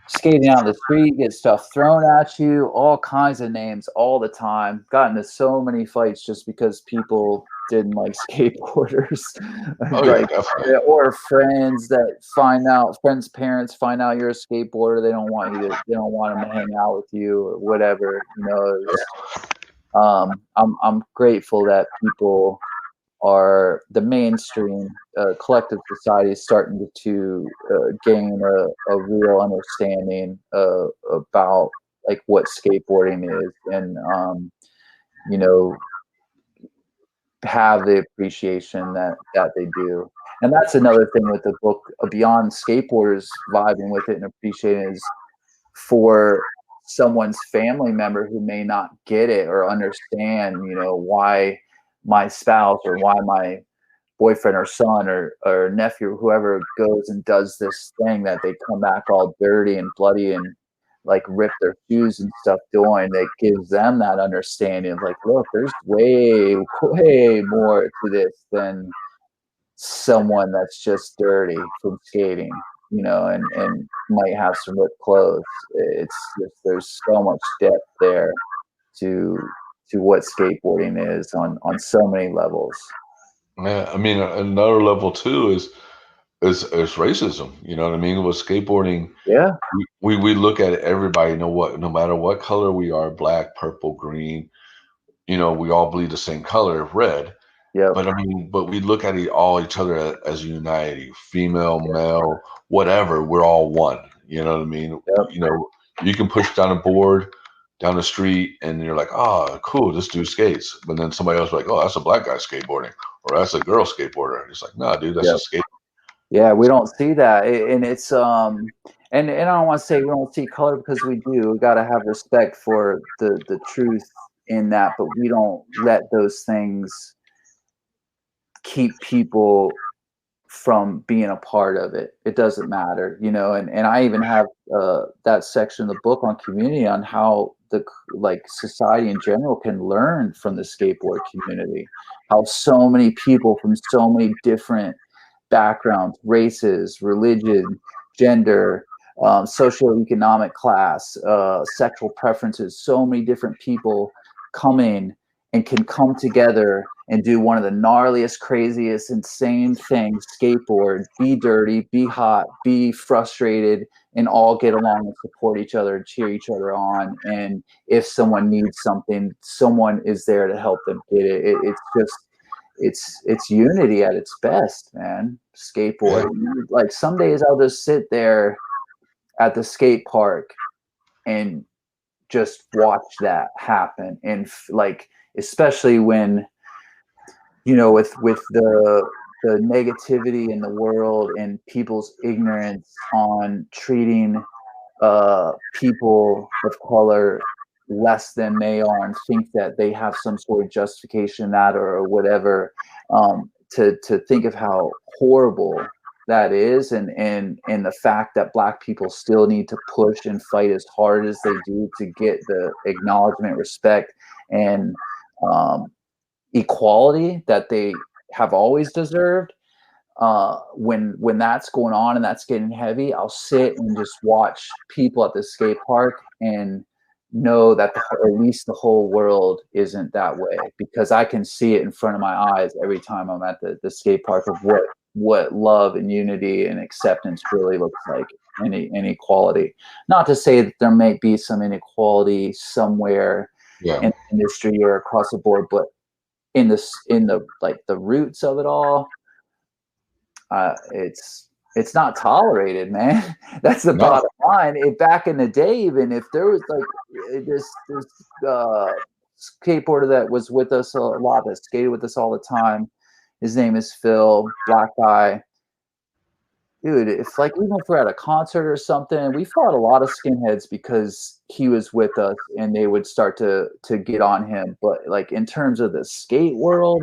skating out the street, get stuff thrown at you, all kinds of names all the time. Got into so many fights just because people didn't like skateboarders. Or friends parents find out you're a skateboarder. They don't want them to hang out with you or whatever. You know, I'm grateful that people are the mainstream collective society is starting to gain a real understanding about like what skateboarding is, and you know, have the appreciation that they do. And that's another thing with the book, beyond skateboarders vibing with it and appreciating it, is for someone's family member who may not get it or understand, why my spouse or why my boyfriend or son or nephew, whoever goes and does this thing that they come back all dirty and bloody and like rip their shoes and stuff doing, that gives them that understanding of like, look, there's way, way more to this than someone that's just dirty from skating, and might have some ripped clothes. It's just, there's so much depth there to what skateboarding is on so many levels.
Yeah, I mean, another level too is racism. You know what I mean? With skateboarding,
Yeah.
we look at everybody. No matter what color we are, black, purple, green. We all bleed the same color, red.
Yep.
But I mean, but we look at all each other as unity, female, male, whatever. We're all one. You know what I mean?
Yep.
You can push down a board down the street, and you're like, oh, cool, this dude skates. But then somebody else is like, oh, that's a black guy skateboarding, or that's a girl skateboarder. It's like, nah, dude, that's
Yep.
just skate.
Yeah, we don't see that, and it's and I don't want to say we don't see color, because we do. We got to have respect for the truth in that, but we don't let those things keep people from being a part of it. It doesn't matter, and I even have that section of the book on community, on how the like society in general can learn from the skateboard community, how so many people from so many different backgrounds, races, religion, gender, socioeconomic class, sexual preferences, so many different people coming and can come together and do one of the gnarliest, craziest, insane things, skateboard, be dirty, be hot, be frustrated, and all get along and support each other and cheer each other on. And if someone needs something, someone is there to help them get it. It's just, it's unity at its best, man.
Yeah,
Skateboarding. Like some days I'll just sit there at the skate park and just watch that happen. And like, especially when, with the negativity in the world and people's ignorance on treating people of color less than they are, and think that they have some sort of justification in that, or whatever, to think of how horrible that is, and the fact that Black people still need to push and fight as hard as they do to get the acknowledgement, respect, and equality that they have always deserved. When that's going on and that's getting heavy, I'll sit and just watch people at the skate park and know that at least the whole world isn't that way, because I can see it in front of my eyes every time I'm at the skate park, of what love and unity and acceptance really looks like, inequality. Not to say that there might be some inequality somewhere
yeah,
in the industry or across the board, but in the like the roots of it all, it's not tolerated, man. That's the
no,
bottom line. Back in the day, even if there was like this skateboarder that was with us a lot, that skated with us all the time. His name is Phil, black guy. Dude, if like even if we're at a concert or something, we fought a lot of skinheads because he was with us, and they would start to get on him. But like in terms of the skate world,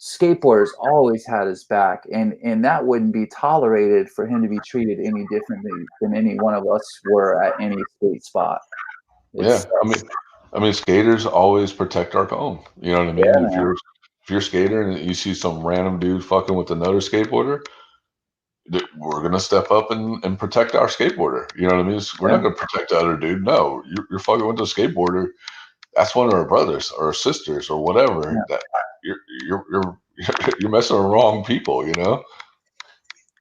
skateboarders always had his back, and that wouldn't be tolerated for him to be treated any differently than any one of us were at any skate spot.
yeah.
It's
I mean, skaters always protect our own. You know what I
yeah,
mean?
man.
If you're a skater and you see some random dude fucking with another skateboarder, we're gonna step up and protect our skateboarder. You know what I mean? We're
Yeah,
not gonna protect the other dude. No, you're fucking with the skateboarder. That's one of our brothers or sisters or whatever.
yeah.
That you're you're you're messing with the wrong people. You know?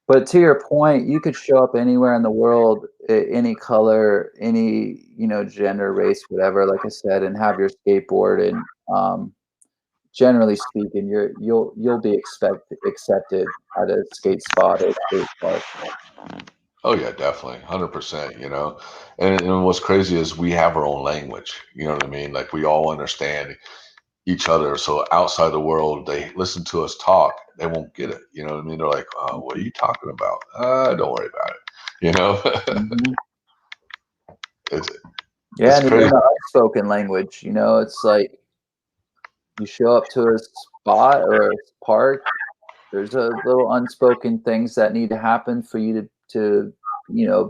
But to your point, you could show up anywhere in the world, any color, any gender, race, whatever. Like I said, and have your skateboard, and generally speaking, you'll be accepted at a skate spot or a skate park.
Oh yeah, definitely, 100%. And what's crazy is we have our own language. You know what I mean? Like we all understand. each other. So outside the world, they listen to us talk, they won't get it. You know what I mean? They're like, oh, what are you talking about? Don't worry about it. You know,
Mm-hmm.
it's
Yeah,
it's
and
crazy.
even the unspoken language, it's like you show up to a spot or a park, there's a little unspoken things that need to happen for you to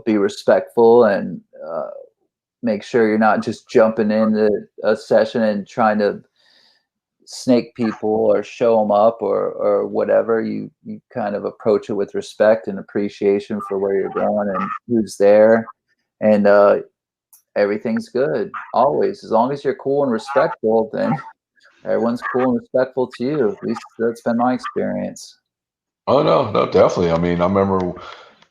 be respectful and make sure you're not just jumping into a session and trying to snake people or show them up or whatever. You kind of approach it with respect and appreciation for where you're going and who's there, and everything's good always. As long as you're cool and respectful, then everyone's cool and respectful to you. At least that's been my experience.
Oh no, no, definitely. I mean, I remember,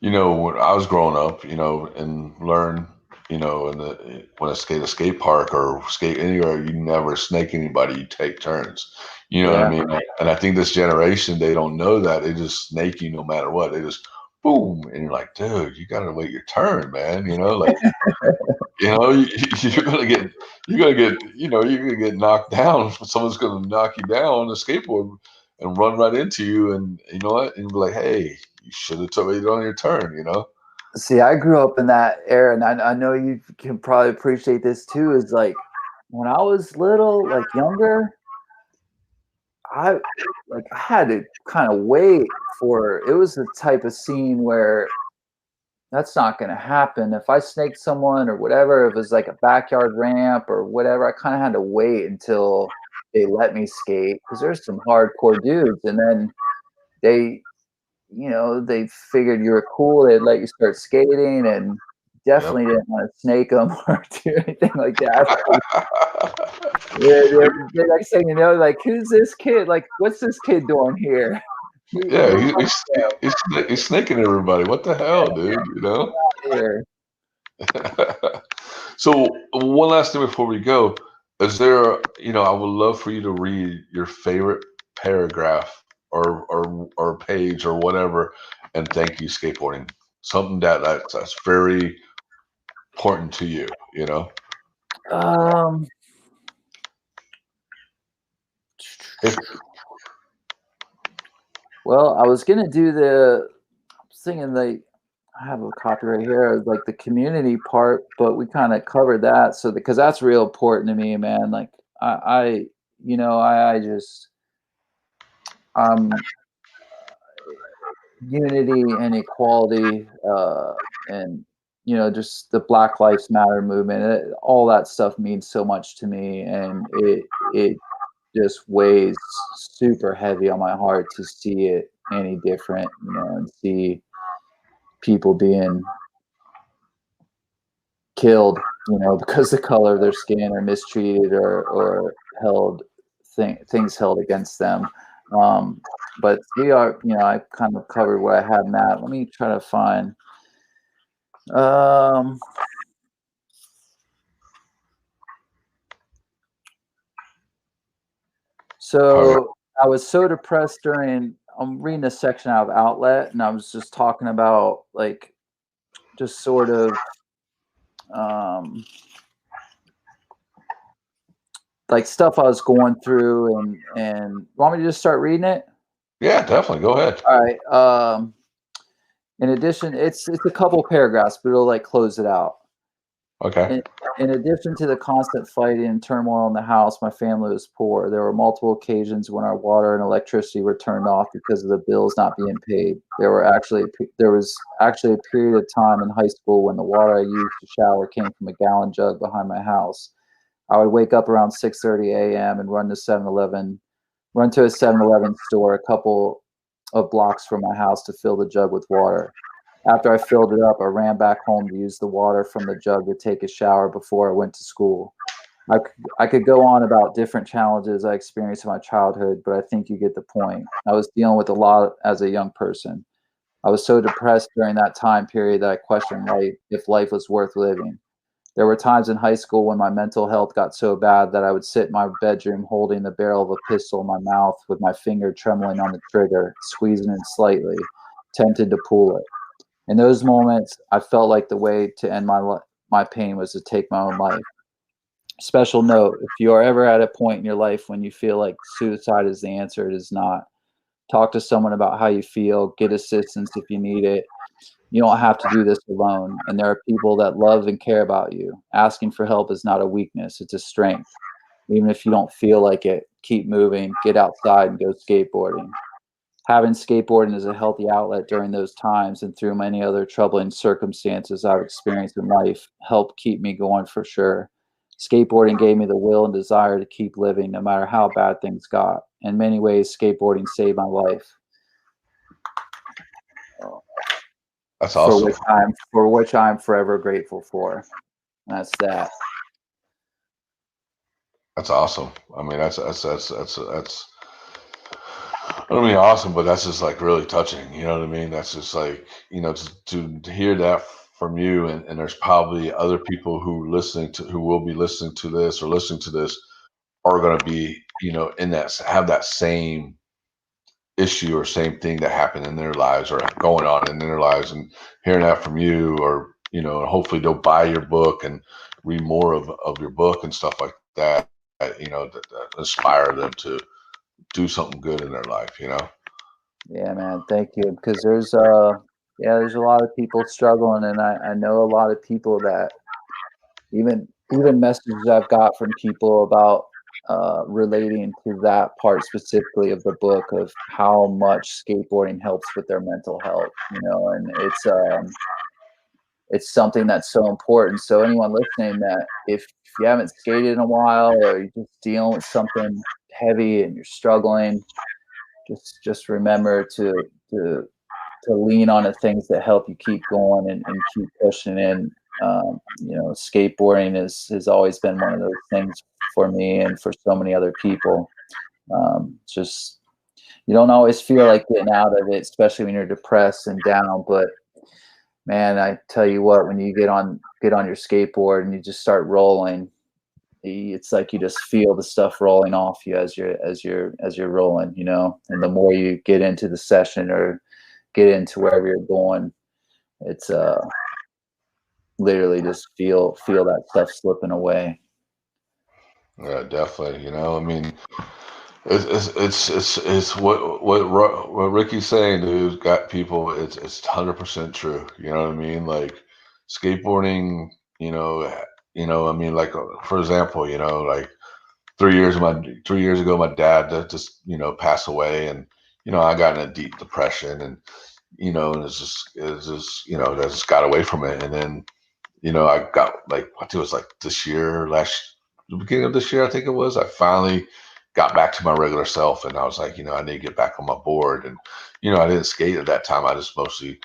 when I was growing up, and learn, in the when I skate a skate park or skate anywhere, you never snake anybody. You take turns. You know what I
Yeah.
mean? And I think this generation, they don't know that. They just snake you no matter what. They just boom, and you're like, dude, you gotta wait your turn, man. Like you're gonna get knocked down. Someone's gonna knock you down on a skateboard and run right into you, and you know what? And be like, hey, you should have waited on your turn.
See, I grew up in that era, and I know you can probably appreciate this too. Is like when I was little, like younger, I I had to kind of wait for it. Was the type of scene where that's not going to happen. If I snaked someone or whatever, if it was like a backyard ramp or whatever, I kind of had to wait until they let me skate because there's some hardcore dudes, and then they they figured you were cool. They'd let you start skating, and
Yep.
definitely didn't want to snake them or do anything like that. The next thing you know, like, who's this kid? Like, what's this kid doing here?
Yeah,
Get him
he's snaking everybody. What the hell, dude?
out of here.
So one last thing before we go, is there, I would love for you to read your favorite paragraph or page or whatever, and thank you skateboarding. Something that's very important to you.
Um,
If
well, I was gonna do I was thinking I have a copy right here, like the community part, but we kind of covered that. So because that's real important to me, man. Like I I just um unity and equality, and just the Black Lives Matter movement. All that stuff means so much to me, and it just weighs super heavy on my heart to see it any different, and see people being killed, because the color of their skin, or mistreated, or held things held against them. But I kind of covered what I had in that. Let me try to find. Um,
all right,
so I was so depressed I'm reading a section out of Outlet, and I was just talking about like just sort of um, like stuff I was going through, and want me to just start reading it?
yeah, definitely, go ahead.
All right. In addition, it's a couple paragraphs, but it'll like close it out.
Okay.
In, in addition to the constant fighting and turmoil in the house, my family was poor. There were multiple occasions when our water and electricity were turned off because of the bills not being paid. There was actually a period of time in high school when the water I used to shower came from a gallon jug behind my house. I would wake up around 6:30 a.m. and run to a 7-Eleven store a couple of blocks from my house to fill the jug with water. After I filled it up, I ran back home to use the water from the jug to take a shower before I went to school. I could go on about different challenges I experienced in my childhood, but I think you get the point. I was dealing with a lot as a young person. I was so depressed during that time period that I questioned if life was worth living. There were times in high school when my mental health got so bad that I would sit in my bedroom holding the barrel of a pistol in my mouth with my finger trembling on the trigger, squeezing it slightly, tempted to pull it. In those moments, I felt like the way to end my pain was to take my own life. Special note, if you are ever at a point in your life when you feel like suicide is the answer, it is not. Talk to someone about how you feel, get assistance if you need it. You don't have to do this alone, and there are people that love and care about you. Asking for help is not a weakness, it's a strength. Even if you don't feel like it, keep moving, get outside and go skateboarding. Having skateboarding as a healthy outlet during those times and through many other troubling circumstances I've experienced in life helped keep me going for sure. Skateboarding gave me the will and desire to keep living no matter how bad things got. In many ways, skateboarding saved my life,
That's
for
awesome.
which I'm forever grateful for. That's that.
That's awesome. I mean, that's I don't mean awesome, but that's just like really touching. You know what I mean? That's just like, to hear that from you, and there's probably other people who will be listening to this or listening to this are going to be, in that, have that same issue or same thing that happened in their lives or going on in their lives, and hearing that from you, or, hopefully they'll buy your book and read more of your book and stuff like that, that inspire them to do something good in their life.
Yeah, man. Thank you. Because there's a lot of people struggling, and I know a lot of people that even messages I've got from people about relating to that part specifically of the book of how much skateboarding helps with their mental health, and it's something that's so important. So anyone listening, that if you haven't skated in a while, or you're just dealing with something heavy and you're struggling, just remember to lean on the things that help you keep going and keep pushing in. Skateboarding has always been one of those things for me and for so many other people. Just you don't always feel like getting out of it, especially when you're depressed and down. But man, I tell you what, when you get on your skateboard and you just start rolling, it's like you just feel the stuff rolling off you as you're rolling, and the more you get into the session or get into wherever you're going, it's literally just feel that stuff slipping away.
Yeah, definitely. I mean, it's what Ricky's saying, dude. Got people. It's 100% true. You know what I mean? Like skateboarding. I mean, like, for example, like 3 years ago, my dad just passed away, and I got in a deep depression, and it's just that just got away from it, and then I got, like, I think it was like the beginning of this year, I think it was, I finally got back to my regular self, and I was like, I need to get back on my board. And, I didn't skate at that time. I just mostly,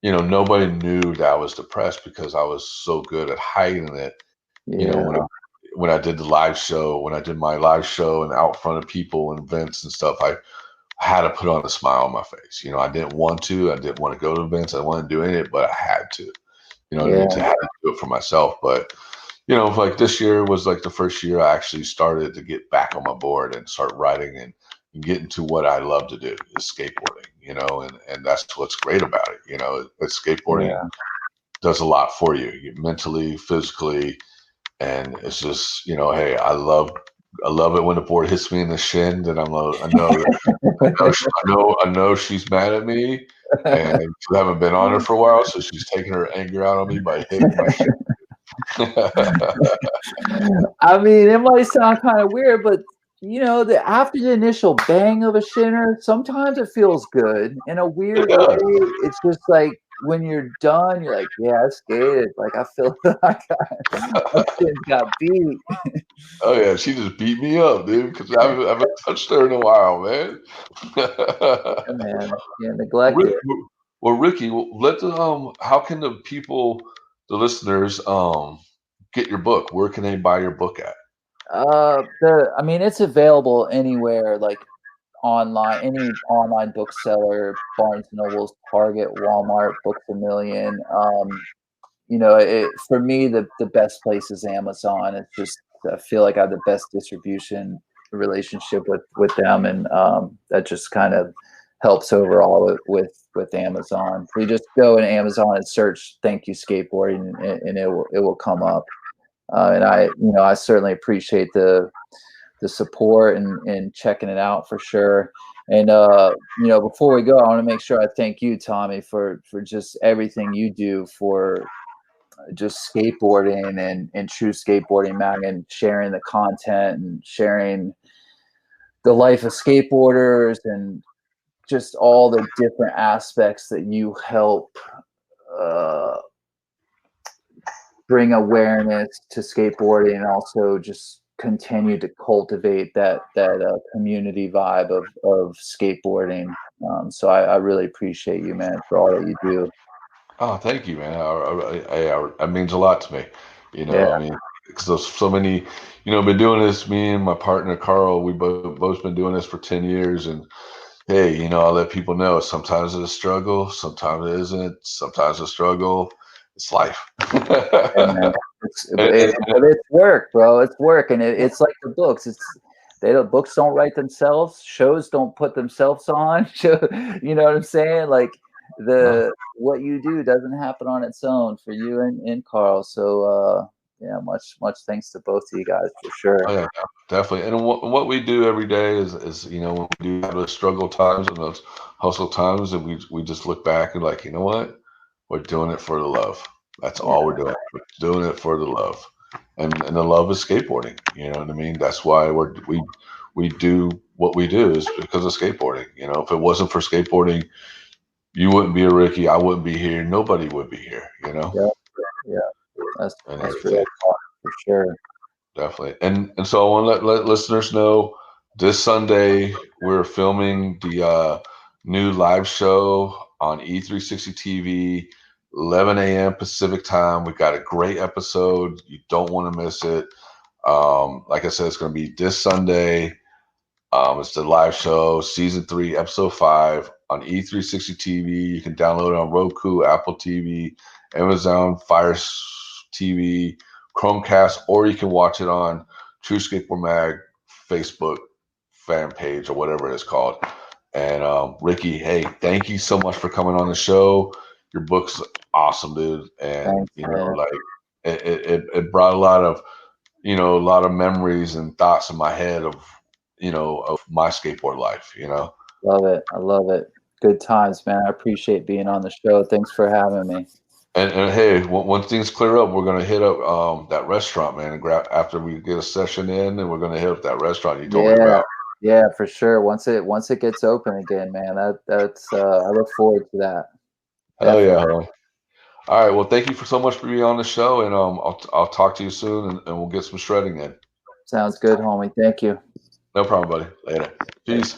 nobody knew that I was depressed because I was so good at hiding it. When
Yeah,
I did when I did my live show and out front of people and events and stuff, I had to put on a smile on my face. I didn't want to. I didn't want to go to events. I wanted to do it, but I had to. You know what I mean? To
yeah,
have to do it for myself. But like this year was like the first year I actually started to get back on my board and start riding and get into what I love to do, is skateboarding. And that's what's great about it. But skateboarding
yeah.
does a lot for you mentally, physically, and it's just, hey, I love it when the board hits me in the shin. That I know she's mad at me, and I haven't been on her for a while, so she's taking her anger out on me by hitting my shin.
I mean, it might sound kind of weird, but after the initial bang of a shinner, sometimes it feels good in a weird way. It's just like when you're done, you're like, yeah, I skated. Like, I feel like my shin got beat.
Oh yeah, she just beat me up, dude, because I haven't touched her in a while, man.
Yeah, man, yeah,
Rick,
neglected.
well, Ricky, let the how can the people, the listeners, get your book? Where can they buy your book at?
I mean, it's available anywhere, like online, any online bookseller, Barnes and Nobles, Target, Walmart, Books a Million. For me, the best place is Amazon. It's just, I feel like I have the best distribution relationship with them, and that just kind of helps overall with Amazon. So you just go in Amazon and search "Thank You Skateboarding," and it will come up. And I certainly appreciate the support and checking it out for sure. And before we go, I want to make sure I thank you, Tommie, for just everything you do for just skateboarding and True Skateboarding Mag, and sharing the content and sharing the life of skateboarders and just all the different aspects that you help uh, bring awareness to skateboarding, and also just continue to cultivate that community vibe of skateboarding. So I really appreciate you, man, for all that you do.
Oh, thank you, man. That means a lot to me.
Yeah,
I mean, because there's so many, been doing this. Me and my partner Carl, we both been doing this for 10 years, and hey, I let people know sometimes it's a struggle, sometimes it isn't, sometimes a struggle. It's life.
and
And
but it's work, bro. It's work, and it's like the books. Books don't write themselves. Shows don't put themselves on. You know what I'm saying? Like
no,
what you do doesn't happen on its own for you and Carl. So yeah, much thanks to both of you guys for
oh
sure.
yeah, definitely. And what we do every day is when we do have those struggle times and those hustle times, and we just look back and like, you know what? We're doing it for the love. That's
Yeah,
all we're doing. We're doing it for the love, and the love is skateboarding. You know what I mean? That's why we do what we do is because of skateboarding. If it wasn't for skateboarding, you wouldn't be a Ricky. I wouldn't be here. Nobody would be here.
yeah, yeah.
And
That's real talk for sure.
definitely. And so I want to let listeners know this Sunday we're filming the new live show on E360 TV, 11 a.m. Pacific time. We got a great episode. You don't want to miss it. Like I said, it's going to be this Sunday. It's the live show, season 3, episode 5 on E360 TV. You can download it on Roku, Apple TV, Amazon Fire TV, Chromecast, or you can watch it on True Skateboard Mag Facebook fan page or whatever it's called. And Ricky, hey, thank you so much for coming on the show. Your book's awesome, dude. And
Thanks, man.
like it brought a lot of memories and thoughts in my head of my skateboard life.
Love it. I love it. Good times, man. I appreciate being on the show. Thanks for having me.
And hey, when things clear up, we're gonna hit up that restaurant, man, and grab after we get a session in, and we're gonna hit up that restaurant you told me
Yeah,
about.
yeah, for sure. Once it gets open again, man, that's I look forward to that.
Hell yeah,
Definitely.
homie. All right, well, thank you for so much for being on the show, and I'll talk to you soon, and we'll get some shredding in.
Sounds good, homie. Thank you.
No problem, buddy. Later. Peace.